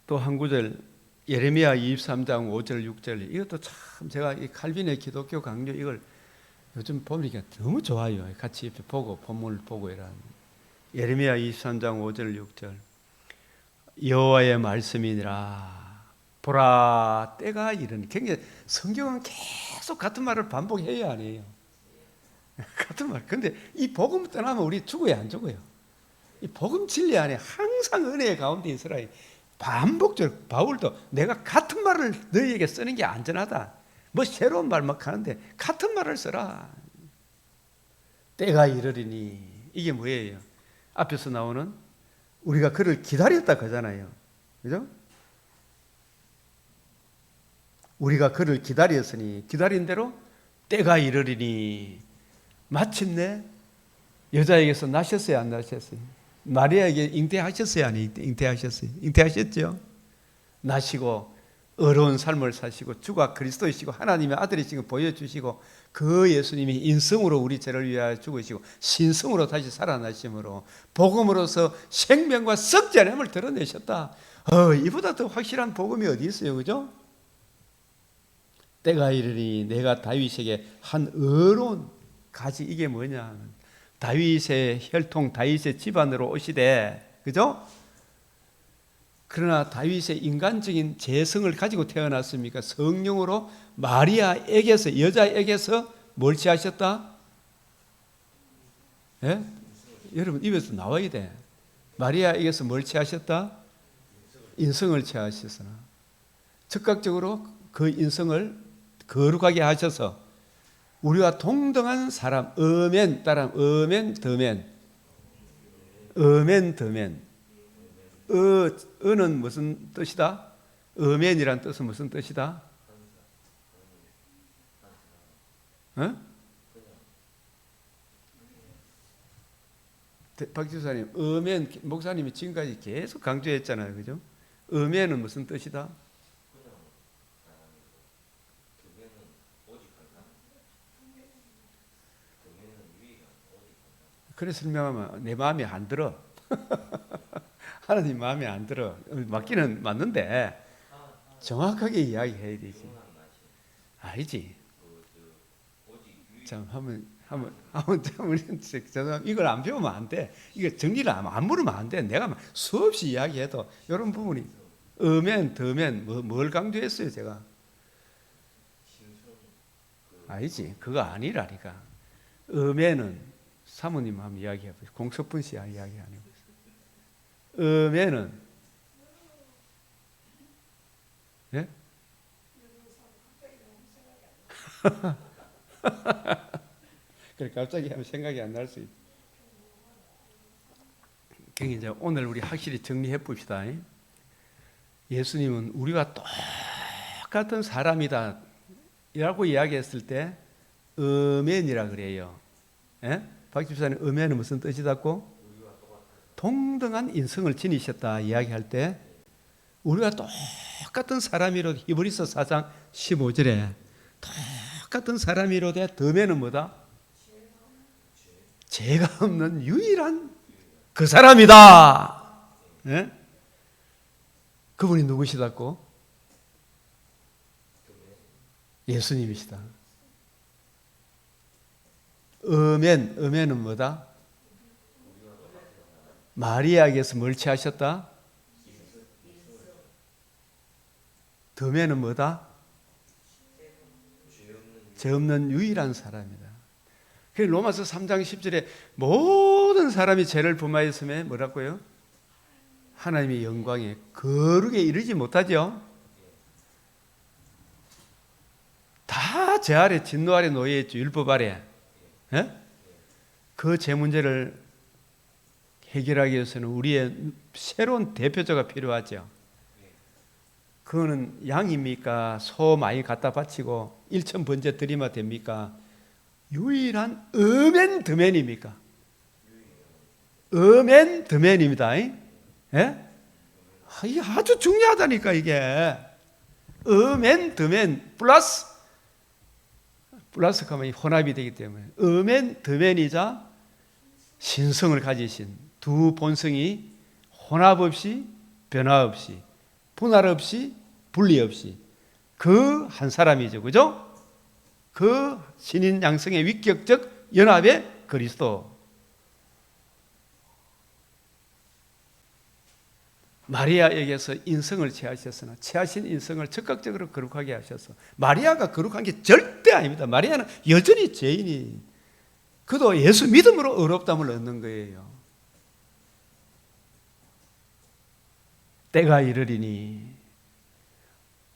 또 한 구절 예레미야 23장 5절 6절 이것도 참 제가 이 칼빈의 기독교 강요 이걸 요즘 보니까 너무 좋아요. 같이 보고 본문을 보고 이런 예레미야 23장 5절 6절 여호와의 말씀이니라 보라 때가 이르니. 굉장히 성경은 계속 같은 말을 반복해야 아니에요. 같은 말. 근데 이 복음 떠나면 우리 죽어요 안 죽어요? 이 복음 진리 안에 항상 은혜의 가운데 있으라. 반복적으로 바울도 내가 같은 말을 너희에게 쓰는 게 안전하다. 뭐 새로운 말 막 하는데 같은 말을 써라. 때가 이르리니 이게 뭐예요? 앞에서 나오는 우리가 그를 기다렸다 그러잖아요. 그죠? 우리가 그를 기다렸으니 기다린 대로 때가 이르리니 마침내 여자에게서 나셨어요 안 나셨어요? 마리아에게 잉태하셨어요 안 잉태하셨어요? 잉태하셨죠? 나시고 어려운 삶을 사시고 주가 그리스도이시고 하나님의 아들이시고 보여주시고 그 예수님이 인성으로 우리 죄를 위하여 죽으시고 신성으로 다시 살아나심으로 복음으로서 생명과 썩지 않음을 드러내셨다. 이보다 더 확실한 복음이 어디 있어요? 그죠? 때가 이르니 내가 다윗에게 한 의로운 가지. 이게 뭐냐? 다윗의 혈통, 다윗의 집안으로 오시되, 그죠? 그러나 다윗의 인간적인 재성을 가지고 태어났습니까? 성령으로 마리아에게서, 여자에게서 뭘 취하셨다? 예? 여러분 입에서 나와야 돼. 마리아에게서 뭘 취하셨다? 인성을 취하셨으나 즉각적으로 그 인성을 거룩하게 하셔서 우리와 동등한 사람, 어멘 따라 어멘 더멘, 어멘 더멘. 어는 무슨 뜻이다? 어멘이란 뜻은 무슨 뜻이다? 박 지사님, 어멘 목사님이 지금까지 계속 강조했잖아요, 그죠? 어멘은 무슨 뜻이다? 그래 설명하면 내 마음에 안 들어. 하나님 마음에 안 들어. 맞기는 맞는데 정확하게 이야기해야 되지. 알지? 참 이걸 안 배우면 안 돼. 이거 정리를 안 물으면 안 돼. 내가 수없이 이야기해도 이런 부분이 어멘, 더멘 뭘 강조했어요, 제가? 알지? 그거 아니라니까. 어멘은 사모님 한번 이야기해보세요. 공석분 씨 이야기 아니고. 어멘은 예? 그래 갑자기 하면 생각이 안 날 수 있어. 그러니까 이제 오늘 우리 확실히 정리해 봅시다. 예수님은 우리가 똑같은 사람이다 라고 이야기했을 때 어멘이라 그래요. 예? 박 집사님 어멘은 무슨 뜻이다고? 동등한 인성을 지니셨다 이야기할 때 우리가 똑같은 사람이로도 히브리서 4장 15절에 똑같은 사람이로도 더면은 뭐다? 죄가 없는 유일한 그 사람이다. 예? 그분이 누구시다고? 예수님이시다. 어멘은 뭐다? 마리아에게서 뭘 취하셨다? 더면은 뭐다? 죄 없는 유일한 사람이다. 그래서 로마서 3장 10절에 모든 사람이 죄를 범하였음에 뭐라고요? 하나님의 영광에 거룩에 이르지 못하죠. 다 죄 아래 진노 아래 놓여 있죠. 율법 아래. 예? 그 죄 문제를 해결하기 위해서는 우리의 새로운 대표자가 필요하죠. 그거는 양입니까? 소 많이 갖다 바치고 일천 번제 드리면 됩니까? 유일한 어멘 드맨입니까? 어멘 드맨입니다. 예? 이게 아주 중요하다니까 이게. 어멘 드맨 플러스 하면 혼합이 되기 때문에 어멘 드맨이자 신성을 가지신 두 본성이 혼합 없이 변화 없이 분할 없이 분리 없이 그 한 사람이죠. 그죠? 그 신인 양성의 위격적 연합의 그리스도. 마리아에게서 인성을 취하셨으나 취하신 인성을 즉각적으로 거룩하게 하셔서 마리아가 거룩한 게 절대 아닙니다. 마리아는 여전히 죄인이 그도 예수 믿음으로 의롭다함을 얻는 거예요. 때가 이르리니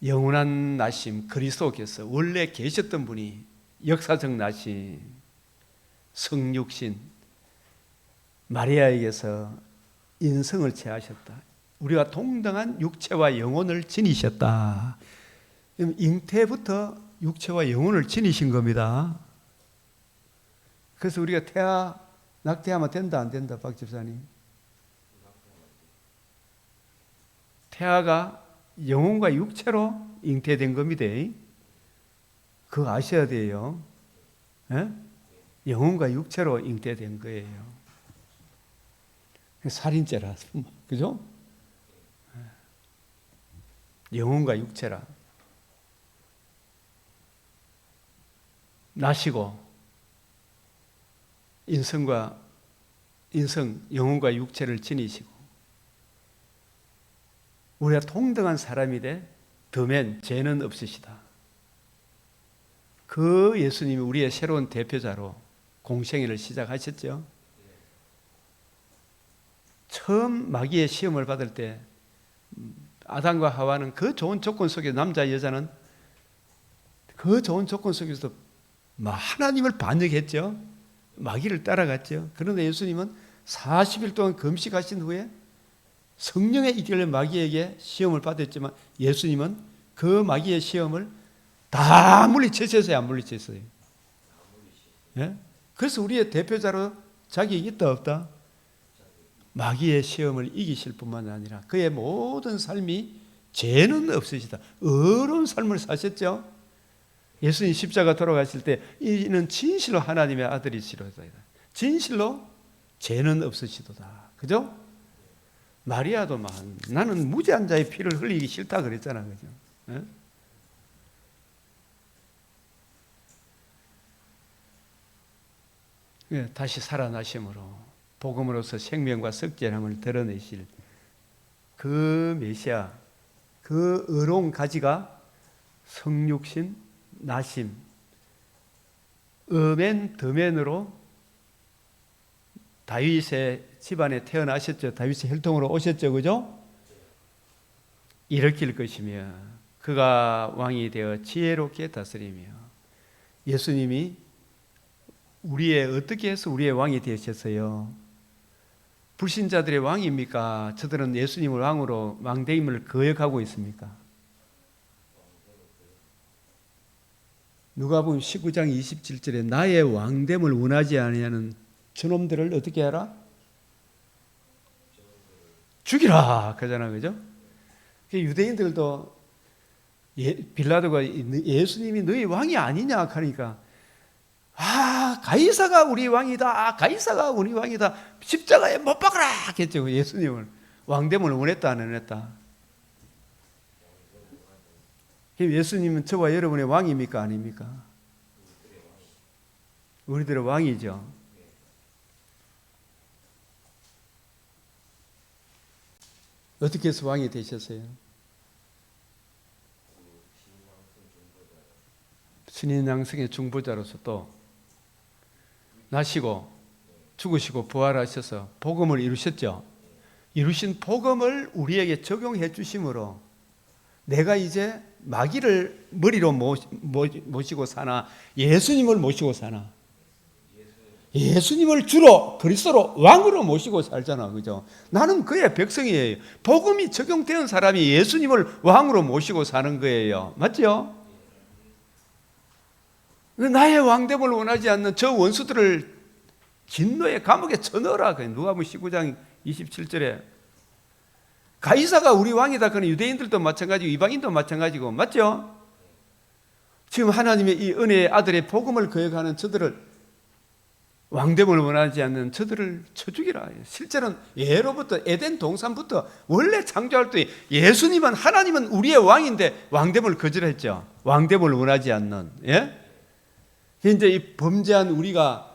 영원한 나심 그리스도께서 원래 계셨던 분이 역사적 나심 성육신 마리아에게서 인성을 취하셨다. 우리가 동등한 육체와 영혼을 지니셨다. 잉태부터 육체와 영혼을 지니신 겁니다. 그래서 우리가 낙태하면 된다 안 된다 박 집사님? 태아가 영혼과 육체로 잉태된 겁니다. 그거 아셔야 돼요. 예? 영혼과 육체로 잉태된 거예요. 살인죄라, 그죠? 영혼과 육체라. 나시고 영혼과 육체를 지니시고 우리가 동등한 사람이 돼 더면 죄는 없으시다. 그 예수님이 우리의 새로운 대표자로 공생애를 시작하셨죠. 처음 마귀의 시험을 받을 때 아담과 하와는 그 좋은 조건 속에 남자 여자는 그 좋은 조건 속에서 하나님을 반역했죠. 마귀를 따라갔죠. 그런데 예수님은 40일 동안 금식하신 후에 성령의 이끌려 마귀에게 시험을 받았지만 예수님은 그 마귀의 시험을 다 물리쳤어요, 안 물리쳤어요? 예? 그래서 우리의 대표자로 자격이 있다 없다? 마귀의 시험을 이기실 뿐만 아니라 그의 모든 삶이 죄는 없으시다. 의로운 삶을 사셨죠. 예수님 십자가 돌아가실 때 이는 진실로 하나님의 아들이시로다. 진실로 죄는 없으시도다. 그죠? 마리아도 나는 무죄한 자의 피를 흘리기 싫다 그랬잖아. 그죠? 예? 예, 다시 살아나심으로 복음으로서 생명과 석전함을 드러내실 그 메시아, 그 의로운 가지가 성육신, 나심, 어멘, 더멘으로 다윗의 집안에 태어나셨죠. 다윗의 혈통으로 오셨죠. 그죠? 일으킬 것이며 그가 왕이 되어 지혜롭게 다스리며 예수님이 어떻게 해서 우리의 왕이 되셨어요? 불신자들의 왕입니까? 저들은 예수님을 왕으로 왕됨을 거역하고 있습니까? 누가복음 19장 27절에 나의 왕됨을 원하지 아니하는 저놈들을 어떻게 하라? 죽이라 그러잖아, 그죠? 유대인들도 빌라도가 예수님이 너희 왕이 아니냐 하니까 가이사가 우리 왕이다. 가이사가 우리 왕이다. 십자가에 못 박아라 했죠. 예수님을 왕됨을 원했다 안 원했다? 예수님은 저와 여러분의 왕입니까 아닙니까? 우리들의 왕이죠. 어떻게 해서 왕이 되셨어요? 신인 양성의 중보자로서 또 나시고 죽으시고 부활하셔서 복음을 이루셨죠. 이루신 복음을 우리에게 적용해 주심으로 내가 이제 마귀를 머리로 모시고 사나 예수님을 모시고 사나 예수님을 주로 그리스도로 왕으로 모시고 살잖아, 그죠? 나는 그의 백성이에요. 복음이 적용된 사람이 예수님을 왕으로 모시고 사는 거예요. 맞죠? 나의 왕됨을 원하지 않는 저 원수들을 진노의 감옥에 쳐넣어라. 누가복음 19장 27절에 가이사가 우리 왕이다. 그는 유대인들도 마찬가지고 이방인도 마찬가지고, 맞죠? 지금 하나님의 이 은혜의 아들의 복음을 거역하는 저들을, 왕됨을 원하지 않는 저들을 쳐 죽이라. 실제로는 예로부터 에덴 동산부터 원래 창조할 때 예수님은, 하나님은 우리의 왕인데 왕됨을 거절했죠. 왕됨을 원하지 않는. 예? 이제 이 범죄한 우리가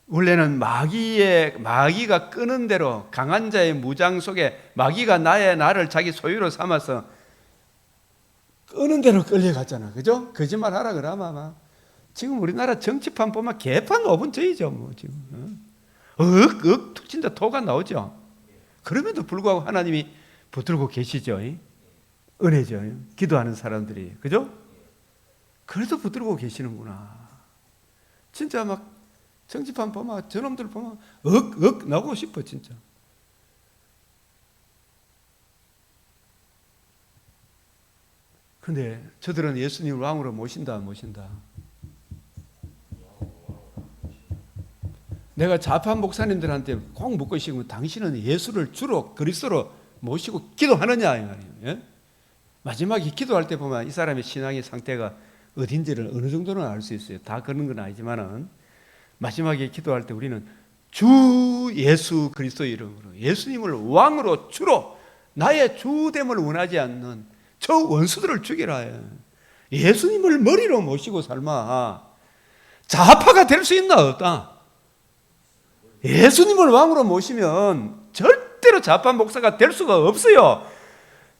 원래는 마귀가 끄는 대로, 강한 자의 무장 속에 마귀가 나를 자기 소유로 삼아서 끄는 대로 끌려갔잖아. 그죠? 거짓말 하라 그러면 지금 우리나라 정치판 보면 개판 5분 저이죠. 뭐 지금 툭 진짜 토가 나오죠. 그럼에도 불구하고 하나님이 붙들고 계시죠. 은혜죠. 기도하는 사람들이. 그죠? 그래도 붙들고 계시는구나. 진짜 막 정치판 보면, 저놈들 보면 나오고 싶어 진짜. 근데 저들은 예수님을 왕으로 모신다 안 모신다? 내가 좌파 목사님들한테 꼭 묻고 싶은 건, 당신은 예수를 주로 그리스도로 모시고 기도하느냐 이 말이에요. 예? 마지막에 기도할 때 보면 이 사람의 신앙의 상태가 어딘지를 어느 정도는 알 수 있어요. 다 그런 건 아니지만은 마지막에 기도할 때 우리는 주 예수 그리스도 이름으로 예수님을 왕으로 주로 나의 주됨을 원하지 않는 저 원수들을 죽이라. 예수님을 머리로 모시고 삶아. 좌파가 될 수 있나 없다? 예수님을 왕으로 모시면 절대로 좌파 목사가 될 수가 없어요.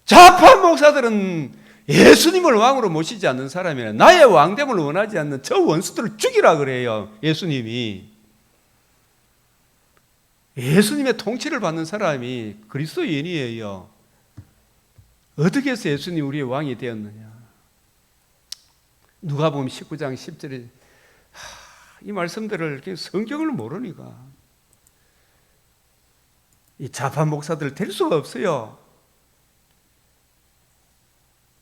좌파 목사들은 예수님을 왕으로 모시지 않는 사람이라 나의 왕됨을 원하지 않는 저 원수들을 죽이라 그래요. 예수님이. 예수님의 통치를 받는 사람이 그리스도인이에요. 어떻게 해서 예수님이 우리의 왕이 되었느냐? 누가복음 19장 10절에 이 말씀들을 성경을 모르니까 이 좌파 목사들 될 수가 없어요.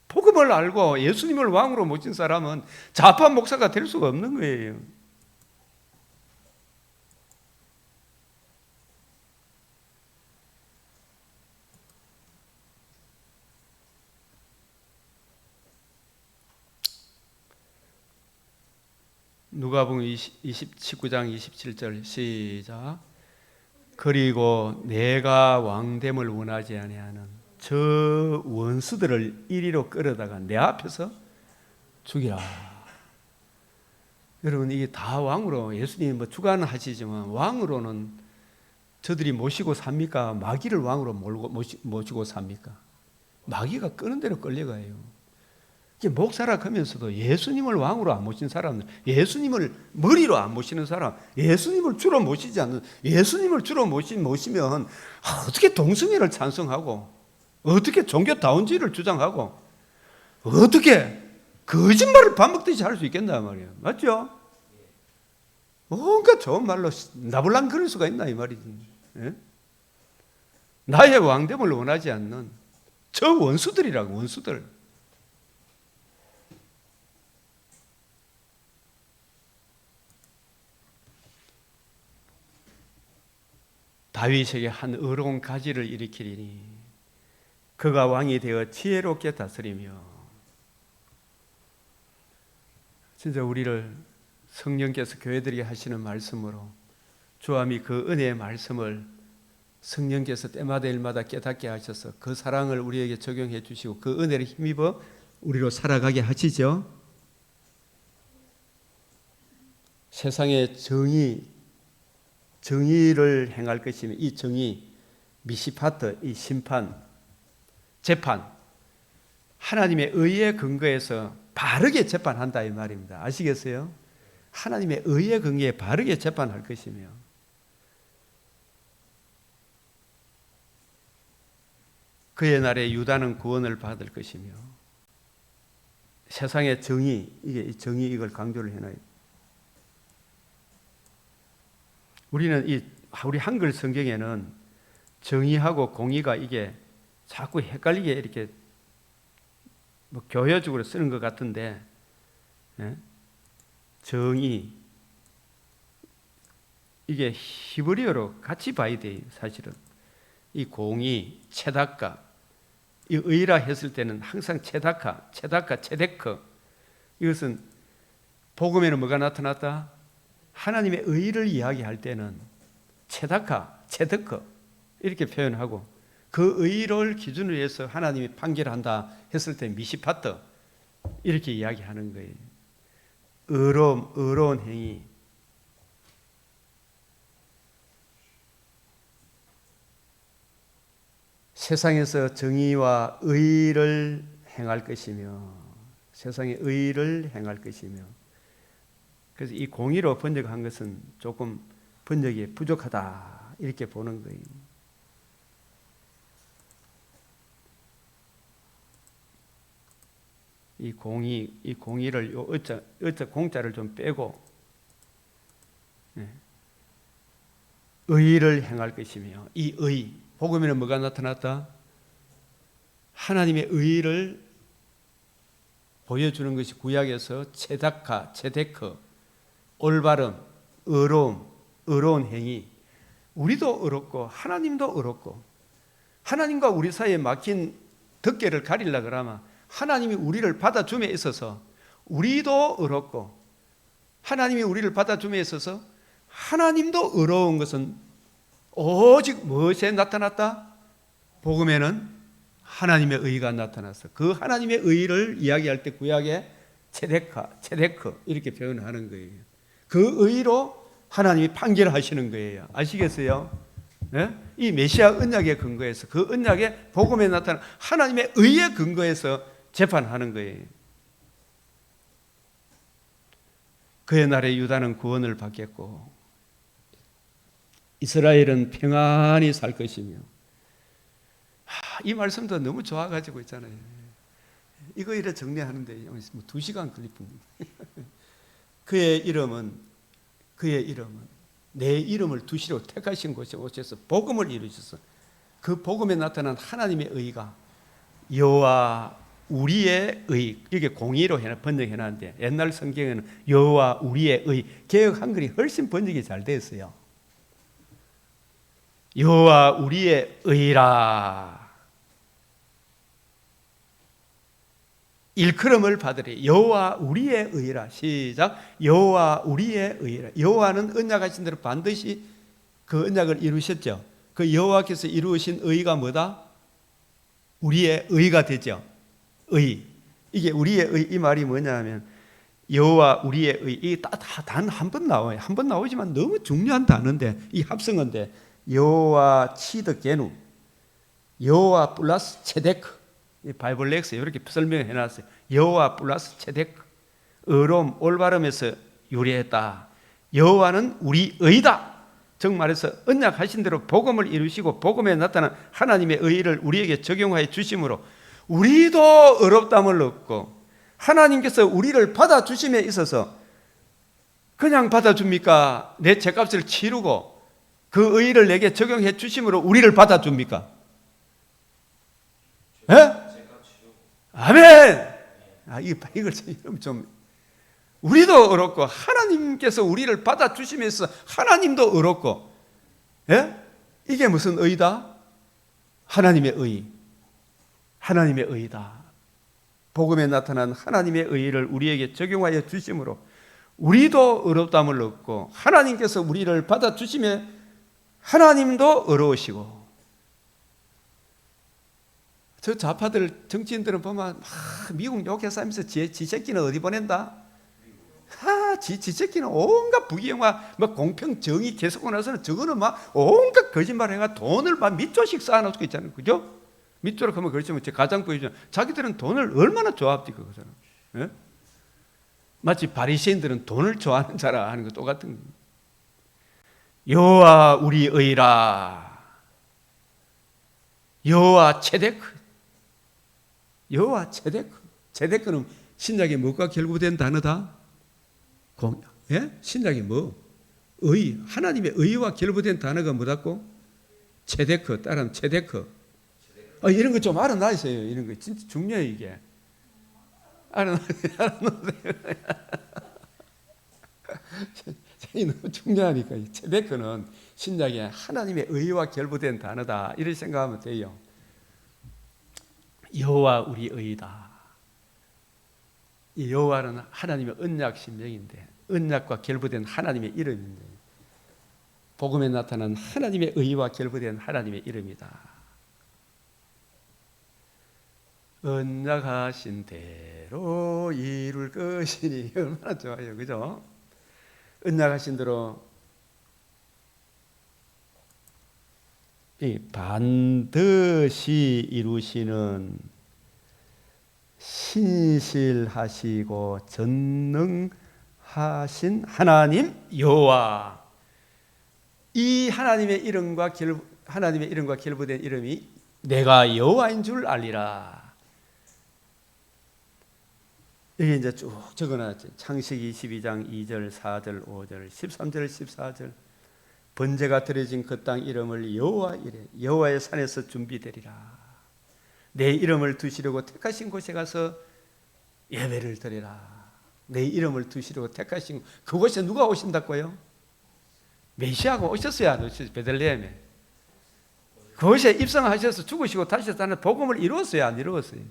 복음을 알고 예수님을 왕으로 모신 사람은 좌파 목사가 될 수가 없는 거예요. 누가복음 19장 27절 시작. 그리고 내가 왕됨을 원하지 아니하는 저 원수들을 이리로 끌어다가 내 앞에서 죽이라. 여러분, 이게 다 왕으로, 예수님이 뭐 주관하시지만 왕으로는 저들이 모시고 삽니까? 마귀를 왕으로 모시고 삽니까? 마귀가 끄는 대로 끌려가요. 목사라 하면서도 예수님을 왕으로 안 모신 사람들, 예수님을 머리로 안 모시는 사람, 예수님을 주로 모시지 않는, 예수님을 주로 모시면 어떻게 동성애를 찬성하고, 어떻게 종교다운주의를 주장하고, 어떻게 거짓말을 밥 먹듯이 할 수 있겠나 말이에요. 맞죠? 온갖 좋은 말로 나불랑 그럴 수가 있나 이 말이지. 예? 나의 왕됨을 원하지 않는 저 원수들이라고, 원수들. 다윗에게 한 의로운 가지를 일으키리니 그가 왕이 되어 지혜롭게 다스리며. 진짜 우리를 성령께서 교회들에게 하시는 말씀으로 주함이 그 은혜의 말씀을 성령께서 때마다 일마다 깨닫게 하셔서 그 사랑을 우리에게 적용해 주시고 그 은혜를 힘입어 우리로 살아가게 하시죠. 세상의 정의를 행할 것이며 이 정의, 미시파트, 이 심판, 재판, 하나님의 의에 근거해서 바르게 재판한다 이 말입니다. 아시겠어요? 하나님의 의에 근거해 바르게 재판할 것이며 그의 날에 유다는 구원을 받을 것이며 세상의 정의, 이걸 강조를 해놔요. 우리 한글 성경에는 정의하고 공의가 이게 자꾸 헷갈리게 이렇게 뭐 교회적으로 쓰는 것 같은데, 예? 정의 이게 히브리어로 같이 봐야 돼요. 사실은 이 공의, 체다카, 이 의라 했을 때는 항상 체다카, 체데크, 이것은 복음에는 뭐가 나타났다? 하나님의 의를 이야기할 때는 체다카, 체데크 이렇게 표현하고 그 의를 기준으로 해서 하나님이 판결한다 했을 때 미시파트 이렇게 이야기하는 거예요. 의로운 행위. 세상에서 정의와 의를 행할 것이며 세상의 의를 행할 것이며 그래서 이 공의로 번역한 것은 조금 번역이 부족하다 이렇게 보는 거예요. 이 공의를 어쩌 공자를 좀 빼고 의를 행할 것이며 이 의, 복음에는 뭐가 나타났다? 하나님의 의를 보여주는 것이 구약에서 체다카, 체데크, 올바름, 의로운 행위. 우리도 의롭고 하나님도 의롭고 하나님과 우리 사이에 막힌 덮개를 가리려고 그러면 하나님이 우리를 받아줌에 있어서 우리도 의롭고 하나님이 우리를 받아줌에 있어서 하나님도 의로운 것은 오직 무엇에 나타났다? 복음에는 하나님의 의가 나타났어. 그 하나님의 의를 이야기할 때 구약에 체데크 이렇게 표현하는 거예요. 그 의로 하나님이 판결하시는 거예요. 아시겠어요? 네? 이 메시아 언약의 근거에서 그 언약의 복음에 나타난 하나님의 의의 근거에서 재판하는 거예요. 그의 날에 유다는 구원을 받겠고 이스라엘은 평안히 살 것이며 이 말씀도 너무 좋아가지고 있잖아요. 이거 이래 정리하는데 2시간 걸릴 뿐. 그의 이름은 내 이름을 두시로 택하신 곳에 오셔서 복음을 이루셔서 그 복음에 나타난 하나님의 의가 여호와 우리의 의, 이게 공의로 번역해놨는데 옛날 성경에는 여호와 우리의 의, 개역 한글이 훨씬 번역이 잘 됐어요. 여호와 우리의 의라 일컬음을 받으리. 여호와 우리의 의라. 시작. 여호와 우리의 의라. 여호와는 언약하신 대로 반드시 그 언약을 이루셨죠. 그 여호와께서 이루신 의가 뭐다? 우리의 의가 되죠. 의. 이게 우리의 의, 이 말이 뭐냐면 여호와 우리의 의. 이게 단 한 번 나와요. 한 번 나오지만 너무 중요한 단어인데 이 합성어인데 여호와 치드 게누, 여호와 플러스 체데크. 바이블 렉스에 이렇게 설명해 놨어요. 여호와 플러스 체데크, 의로움, 올바름에서 유래했다. 여호와는 우리 의다. 즉 말해서 언약하신 대로 복음을 이루시고 복음에 나타난 하나님의 의를 우리에게 적용하여 주심으로 우리도 의롭다함을 얻고 하나님께서 우리를 받아주심에 있어서 그냥 받아줍니까? 내 죄값을 치르고 그 의의를 내게 적용해 주심으로 우리를 받아줍니까? 예? 아멘! 이걸 좀 우리도 어렵고 하나님께서 우리를 받아주시면서 하나님도 어렵고, 예? 이게 무슨 의다? 하나님의 의. 하나님의 의다. 복음에 나타난 하나님의 의를 우리에게 적용하여 주심으로 우리도 어렵담을 얻고 하나님께서 우리를 받아주시면 하나님도 어려우시고. 저 좌파들 정치인들은 보면 미국 욕해서 하면서 지 새끼는 어디 보낸다? 지 새끼는 온갖 부귀영화, 공평, 정의 계속 나서는 저거는 온갖 거짓말 해가 돈을 밑조씩 쌓아놓고 있잖아요. 그죠? 밑조로 하면 그렇지만 제 가장 보이죠. 자기들은 돈을 얼마나 좋아합니까? 그거잖아. 예? 마치 바리새인들은 돈을 좋아하는 자라 하는 거 똑같은 거예요. 여호와 우리 의라. 여호와 체데크. 여호와 체데크. 체데크는 신약에 뭐가 결부된 단어다? 예? 신약이 뭐? 의. 하나님의 의와 결부된 단어가 뭐다고? 체데크. 따라하면 체데크. 이런 거 좀 알아놔있어요. 이런 거 진짜 중요해요, 이게. 알아놓으세요. 너무 중요하니까. 체데크는 신약에 하나님의 의와 결부된 단어다. 이렇게 생각하면 돼요. 여호와 우리 의다. 이 여호와는 하나님의 언약 신명인데, 언약과 결부된 하나님의 이름인데, 복음에 나타난 하나님의 의와 결부된 하나님의 이름이다. 언약하신 대로 이룰 것이니. 얼마나 좋아요, 그죠? 언약하신 대로 반드시 이루시는 신실하시고 전능하신 하나님 여호와. 이 하나님의 이름과 결부된 이름이 내가 여호와인 줄 알리라. 여기 이제 쭉 적어놨죠. 창세기 22장 2절, 4절, 5절, 13절, 14절. 번제가 드려진 그 땅 이름을 여호와 이래. 여호와의 산에서 준비되리라. 내 이름을 두시려고 택하신 곳에 가서 예배를 드리라. 내 이름을 두시려고 택하신 그곳에 누가 오신다고요? 메시아가 오셨어야 안 오셨어요? 베들레헴에. 그곳에 입성하셔서 죽으시고 다시 사는 복음을 이루었어요? 안 이루었어요?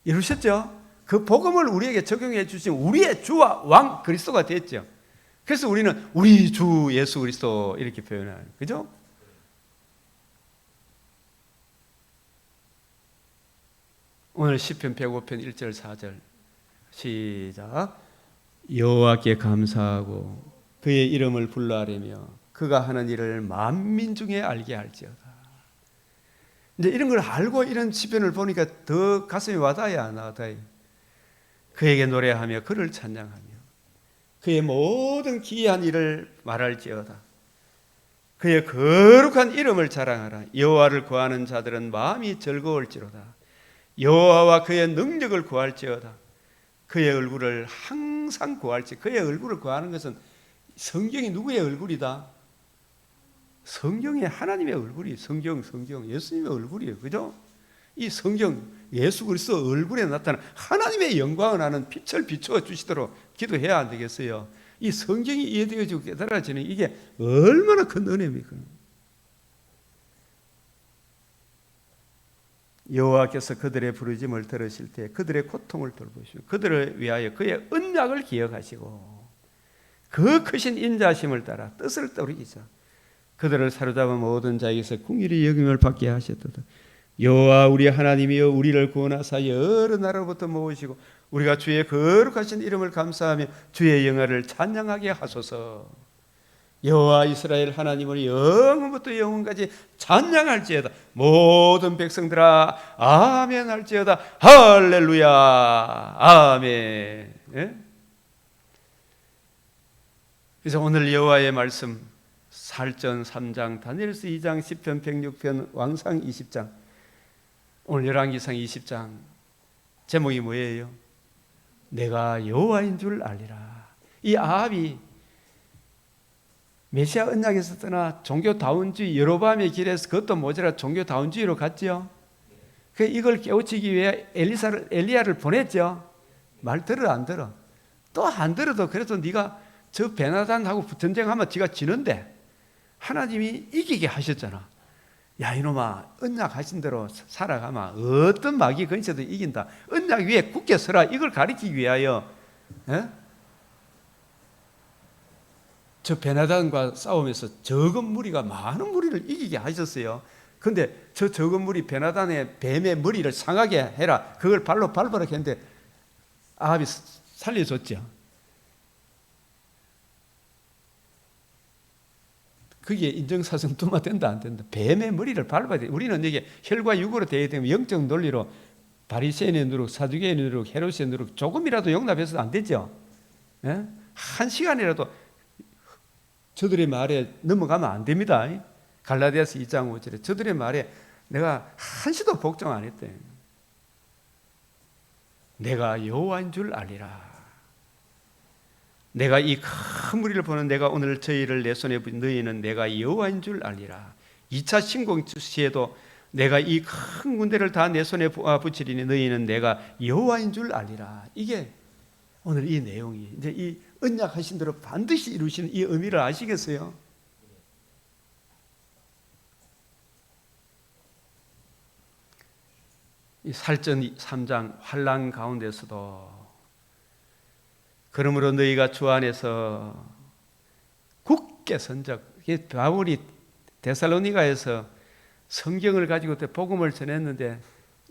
이루셨죠? 그 복음을 우리에게 적용해 주신 우리의 주와 왕 그리스도가 됐죠. 그래서 우리는 우리 주 예수 그리스도 이렇게 표현해요. 그죠? 오늘 시편 105편 1절 4절 시작. 여호와께 감사하고 그의 이름을 불러하려며 그가 하는 일을 만민 중에 알게 할지어다. 이제 이런 걸 알고 이런 시편을 보니까 더 가슴이 와닿아야 안 와닿아요. 그에게 노래하며 그를 찬양하며 그의 모든 기이한 일을 말할지어다. 그의 거룩한 이름을 자랑하라. 여호와를 구하는 자들은 마음이 즐거울지로다. 여호와와 그의 능력을 구할지어다. 그의 얼굴을 항상 구할지. 그의 얼굴을 구하는 것은 성경이 누구의 얼굴이다? 성경이 하나님의 얼굴이 성경 예수님의 얼굴이에요. 그죠? 이 성경 예수 그리스도 얼굴에 나타난 하나님의 영광을 하는 빛을 비추어 주시도록 기도해야 안 되겠어요? 이 성경이 이해되어지고 깨달아지는 이게 얼마나 큰 은혜입니까? 여호와께서 그들의 부르짐을 들으실 때 그들의 고통을 돌보시고 그들을 위하여 그의 언약을 기억하시고 그 크신 인자심을 따라 뜻을 떠올리시죠. 그들을 사로잡은 모든 자에게서 궁일이 여김을 받게 하셨도다. 여호와 우리 하나님이여 우리를 구원하사 여러 나라로부터 모으시고 우리가 주의 거룩하신 이름을 감사하며 주의 영화를 찬양하게 하소서. 여호와 이스라엘 하나님을 영원부터 영원까지 찬양할지어다. 모든 백성들아 아멘 할지어다. 할렐루야 아멘. 예? 그래서 오늘 여호와의 말씀 살전 3장, 다니엘서 2장, 시편 106편, 왕상 20장, 오늘 열왕기상 20장 제목이 뭐예요? 내가 여호와인 줄 알리라. 이 아합이 메시아 언약에서 떠나 종교다운주의, 여로보암의 길에서 그것도 모자라 종교다운주의로 갔죠. 그 이걸 깨우치기 위해 엘리야를 보냈죠. 말 들어 안 들어? 또 안 들어도 그래도 네가 저 베나단하고 전쟁하면 네가 지는데 하나님이 이기게 하셨잖아. 야 이놈아, 언약 하신 대로 살아가면 어떤 마귀 근처도 이긴다. 언약 위에 굳게 서라. 이걸 가리키기 위하여 저 베나단과 싸우면서 적은 무리가 많은 무리를 이기게 하셨어요. 근데 저 적은 무리 베나단의 뱀의 머리를 상하게 해라. 그걸 발로 밟으라 했는데 아합이 살려줬죠. 그게 인정사정 두마된다 안 된다. 뱀의 머리를 밟아야 돼. 우리는 이게 혈과 육으로 되어야 되면 영적 논리로 바리새인의 누룩, 사두개인의 누룩, 헤롯의 누룩 조금이라도 용납해서도 안 되죠. 예? 한 시간이라도 저들의 말에 넘어가면 안 됩니다. 갈라디아서 2장 5절에 저들의 말에 내가 한시도 복종 안 했대. 내가 여호와인 줄 알리라. 내가 이 큰 무리를 보는 내가 오늘 저희를 내 손에 부인 너희는 내가 여호와인 줄 알리라. 2차 침공 시에도 내가 이 큰 군대를 다 내 손에 붙이리니 너희는 내가 여호와인 줄 알리라. 이게 오늘 이 내용이 이제 이 언약하신 대로 반드시 이루시는 이 의미를 아시겠어요? 이 살전 3장 환난 가운데서도 그러므로 너희가 주 안에서 굳게 선적. 바울이 데살로니가에서 성경을 가지고 복음을 전했는데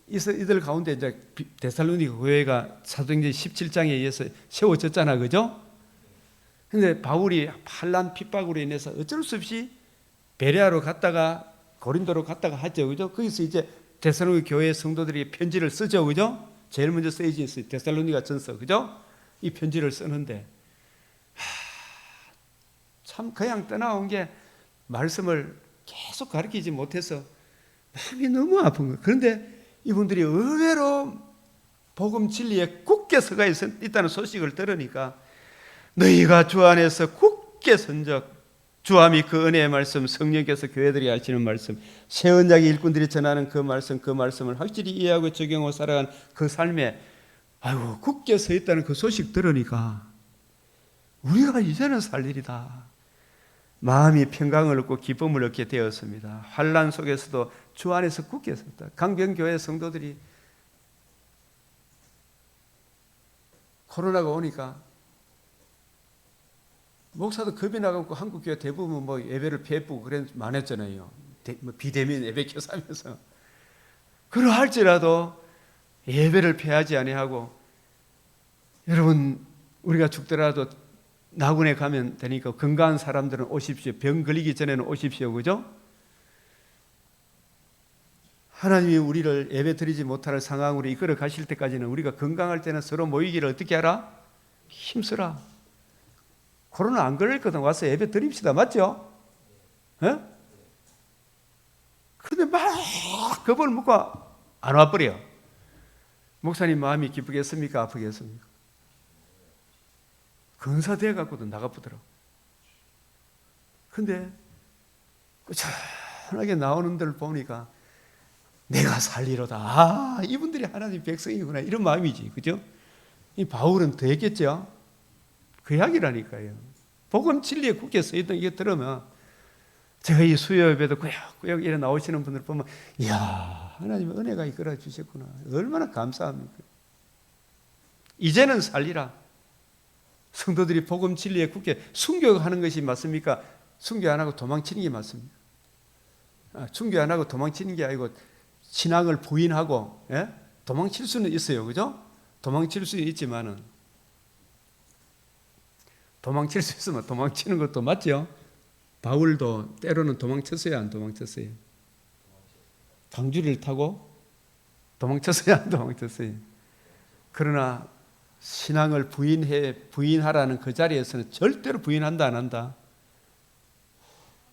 이들 가운데 이제 데살로니가 교회가 사도행전 17장에 의해서 세워졌잖아, 그죠? 근데 바울이 환난 핍박으로 인해서 어쩔 수 없이 베레아로 갔다가 고린도로 갔다가 하죠, 그죠? 거기서 이제 데살로니가 교회 성도들이 편지를 쓰죠, 그죠? 제일 먼저 쓰여진 데살로니가 전서, 그죠? 이 편지를 쓰는데 참 그냥 떠나온 게 말씀을 계속 가르치지 못해서 마음이 너무 아픈 거예요. 그런데 이분들이 의외로 복음 진리에 굳게 서가 있다는 소식을 들으니까 너희가 주 안에서 굳게 선적, 주함이 그 은혜의 말씀, 성령께서 교회들이 하시는 말씀, 새 언약의 일꾼들이 전하는 그 말씀을 확실히 이해하고 적용하고 살아간 그 삶에 아이고 굳게 서 있다는 그 소식 들으니까 우리가 이제는 살 일이다. 마음이 평강을 얻고 기쁨을 얻게 되었습니다. 환난 속에서도 주 안에서 굳게 섰다. 강변교회 성도들이 코로나가 오니까 목사도 겁이 나갖고 한국교회 대부분 뭐 예배를 피해보고 그런 많았잖아요. 비대면 예배 교사면서. 그러할지라도 예배를 피하지 아니하고 여러분 우리가 죽더라도 나군에 가면 되니까 건강한 사람들은 오십시오. 병 걸리기 전에는 오십시오. 그죠? 하나님이 우리를 예배 드리지 못할 상황으로 이끌어 가실 때까지는 우리가 건강할 때는 서로 모이기를 어떻게 하라? 힘쓰라. 코로나 안 걸릴 거든 와서 예배 드립시다. 맞죠? 예? 근데 막 겁을 먹고 안 와버려. 목사님 마음이 기쁘겠습니까? 아프겠습니까? 근사돼 갖고도 나가보더라고. 근데 꾸준하게 나오는 데를 보니까 내가 살리로다. 아, 이분들이 하나님 백성이구나. 이런 마음이지. 그죠? 이 바울은 더 했겠죠? 그 이야기라니까요. 복음 진리에 굳게 서 있던 이게 들으면 제가 이 수요 예배도 꾸역꾸역 이래 나오시는 분들 보면 이야, 하나님의 은혜가 이끌어 주셨구나. 얼마나 감사합니까? 이제는 살리라. 성도들이 복음 진리에 굳게 순교하는 것이 맞습니까? 순교 안 하고 도망치는 게 맞습니까? 순교 안 하고 도망치는 게 아니고 신앙을 부인하고 도망칠 수는 있어요. 그죠? 도망칠 수는 있지만은 도망칠 수 있으면 도망치는 것도 맞죠? 바울도 때로는 도망쳤어요, 안 도망쳤어요? 강주리를 타고 도망쳤어요, 안 도망쳤어요? 그러나 신앙을 부인하라는 그 자리에서는 절대로 부인한다, 안 한다?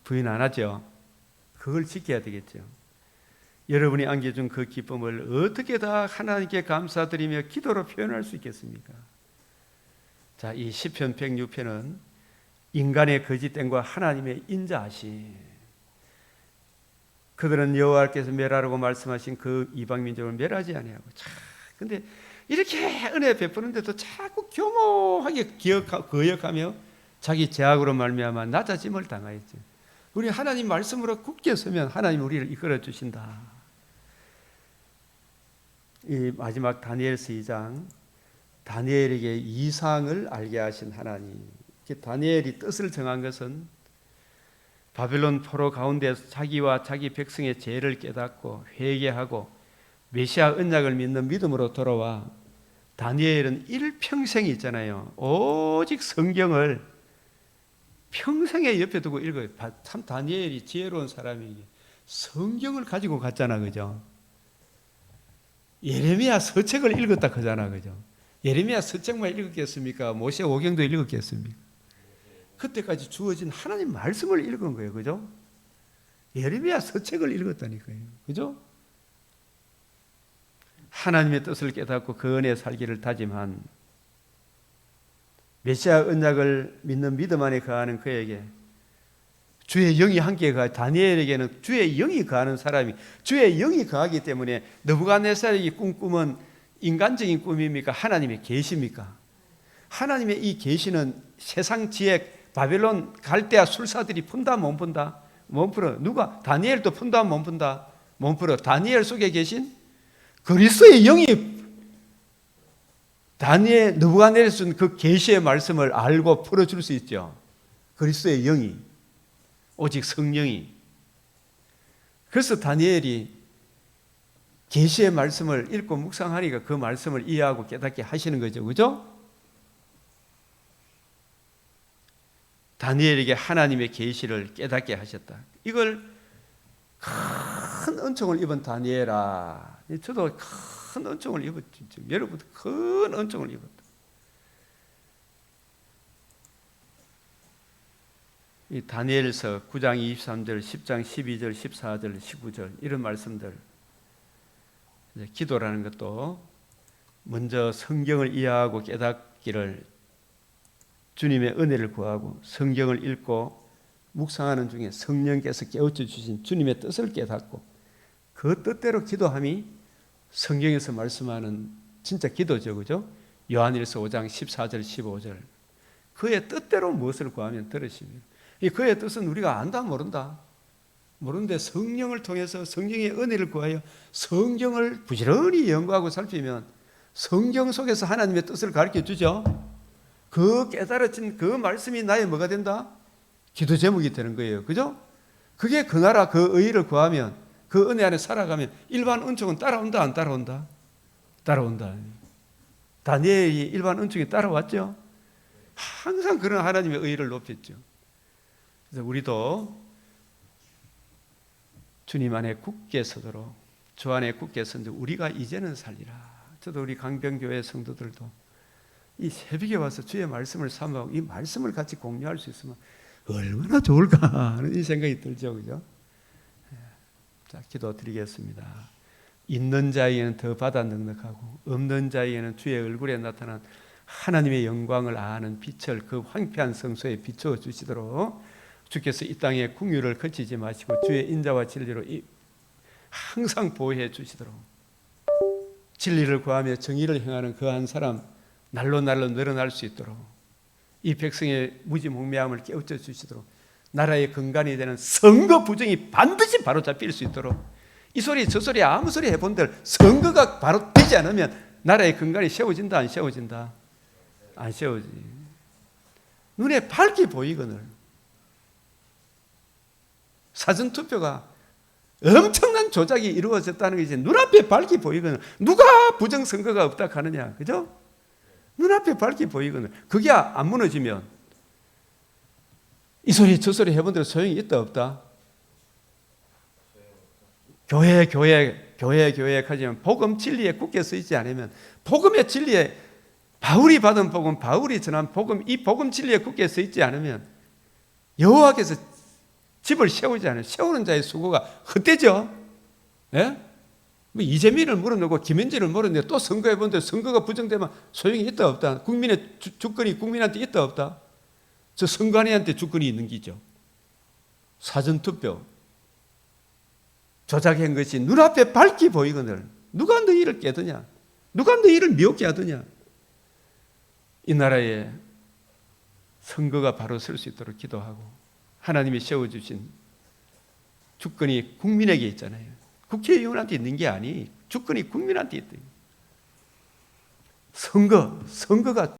부인 안 하죠. 그걸 지켜야 되겠죠. 여러분이 안겨준 그 기쁨을 어떻게 다 하나님께 감사드리며 기도로 표현할 수 있겠습니까? 자, 이 시편 106편은 인간의 거짓됨과 하나님의 인자하심, 그들은 여호와께서 멸하라고 말씀하신 그 이방 민족을 멸하지 아니하고, 근데 이렇게 은혜 베푸는데도 자꾸 교모하게 거역하며 자기 죄악으로 말미암아 낮아짐을 당하였지. 우리 하나님 말씀으로 굳게 서면 하나님 우리를 이끌어 주신다. 이 마지막 다니엘서 2장, 다니엘에게 이상을 알게 하신 하나님. 다니엘이 뜻을 정한 것은 바벨론 포로 가운데서 자기와 자기 백성의 죄를 깨닫고 회개하고 메시아 언약을 믿는 믿음으로 돌아와, 다니엘은 일평생이 있잖아요. 오직 성경을 평생에 옆에 두고 읽어요. 참 다니엘이 지혜로운 사람이 성경을 가지고 갔잖아, 그죠? 예레미야 서책을 읽었다 그러잖아, 그죠? 예레미야 서책만 읽었겠습니까? 모세 오경도 읽었겠습니까? 그때까지 주어진 하나님 말씀을 읽은 거예요, 그죠? 예레미야 서책을 읽었다니까요, 그죠? 하나님의 뜻을 깨닫고 그 은혜에 살기를 다짐한, 메시아 언약을 믿는 믿음 안에 거하는 그에게 주의 영이 함께 거하, 다니엘에게는 주의 영이 거하는 사람이, 주의 영이 거하기 때문에 느부갓네살이 꿈은 인간적인 꿈입니까? 하나님의 계시입니까? 하나님의 이 계시는 세상 지혜, 바벨론 갈대아 술사들이 푼다 못 푼다? 못 풀어. 누가? 다니엘도 푼다 못 푼다? 못 풀어. 다니엘 속에 계신 그리스도의 영이 다니엘 느부갓네살에 쓴 그 계시의 말씀을 알고 풀어줄 수 있죠. 그리스도의 영이, 오직 성령이. 그래서 다니엘이 계시의 말씀을 읽고 묵상하니까 그 말씀을 이해하고 깨닫게 하시는 거죠, 그죠? 다니엘에게 하나님의 계시를 깨닫게 하셨다. 이걸 큰 은총을 입은 다니엘아, 저도 큰 은총을 입었죠. 여러분도 큰 은총을 입었다. 이 다니엘서 9장 23절, 10장 12절, 14절, 19절 이런 말씀들, 기도라는 것도 먼저 성경을 이해하고 깨닫기를, 주님의 은혜를 구하고 성경을 읽고 묵상하는 중에 성령께서 깨우쳐 주신 주님의 뜻을 깨닫고 그 뜻대로 기도함이 성경에서 말씀하는 진짜 기도죠, 그죠? 요한일서 5장 14절 15절, 그의 뜻대로 무엇을 구하면 들으십니다. 이 그의 뜻은 우리가 안다 모른다, 모르는데 성령을 통해서 성경의 은혜를 구하여 성경을 부지런히 연구하고 살피면 성경 속에서 하나님의 뜻을 가르쳐 주죠. 그 깨달아진 그 말씀이 나의 뭐가 된다? 기도 제목이 되는 거예요, 그죠? 그게 그 나라 그 의를 구하면, 그 은혜 안에 살아가면 일반 은총은 따라온다 안 따라온다? 따라온다. 다니엘이 일반 은총이 따라왔죠. 항상 그런 하나님의 의를 높였죠. 그래서 우리도 주님 안에 굳게 서도록, 주 안에 굳게 선지 우리가 이제는 살리라. 저도 우리 강병교회 성도들도 이 새벽에 와서 주의 말씀을 삼아하고 이 말씀을 같이 공유할 수 있으면 얼마나 좋을까 하는 이 생각이 들죠, 그죠? 자, 기도드리겠습니다. 있는 자에게는 더 받아 넉넉하고 없는 자에게는 주의 얼굴에 나타난 하나님의 영광을 아는 빛을 그 황폐한 성소에 비추어 주시도록 주께서 이 땅에 궁유를 거치지 마시고 주의 인자와 진리로 항상 보호해 주시도록, 진리를 구하며 정의를 행하는 그 한 사람 날로 늘어날 수 있도록, 이 백성의 무지몽매함을 깨우쳐 주시도록, 나라의 근간이 되는 선거 부정이 반드시 바로잡힐 수 있도록, 이 소리 저 소리 아무 소리 해본들 선거가 바로 되지 않으면 나라의 근간이 세워진다 안 세워진다? 안 세워지. 눈에 밝게 보이거늘 사전투표가 엄청난 조작이 이루어졌다는 것이 눈앞에 밝게 보이거늘 누가 부정선거가 없다 하느냐, 그죠? 눈앞에 밝게 보이거늘 그게 안 무너지면 이 소리 저 소리 해본 대로 소용이 있다 없다? 교회 하지만 복음 진리에 굳게 서 있지 않으면, 복음의 진리에 바울이 받은 복음, 바울이 전한 복음, 이 복음 진리에 굳게 서 있지 않으면 여호와께서 집을 세우지 않아요. 세우는 자의 수고가 헛되죠. 예? 뭐 이재민을 물어내고 김현진을 물어내 또 선거해 본데 선거가 부정되면 소용이 있다 없다? 국민의 주권이 국민한테 있다 없다? 저 선관위한테 주권이 있는 기죠. 사전투표 조작한 것이 눈앞에 밝게 보이거늘 누가 너희를 깨드냐? 누가 너희를 미혹게 하더냐? 이 나라에 선거가 바로 설 수 있도록 기도하고 하나님이 세워주신 주권이 국민에게 있잖아요. 국회의원한테 있는 게 아니 주권이 국민한테 있다. 선거가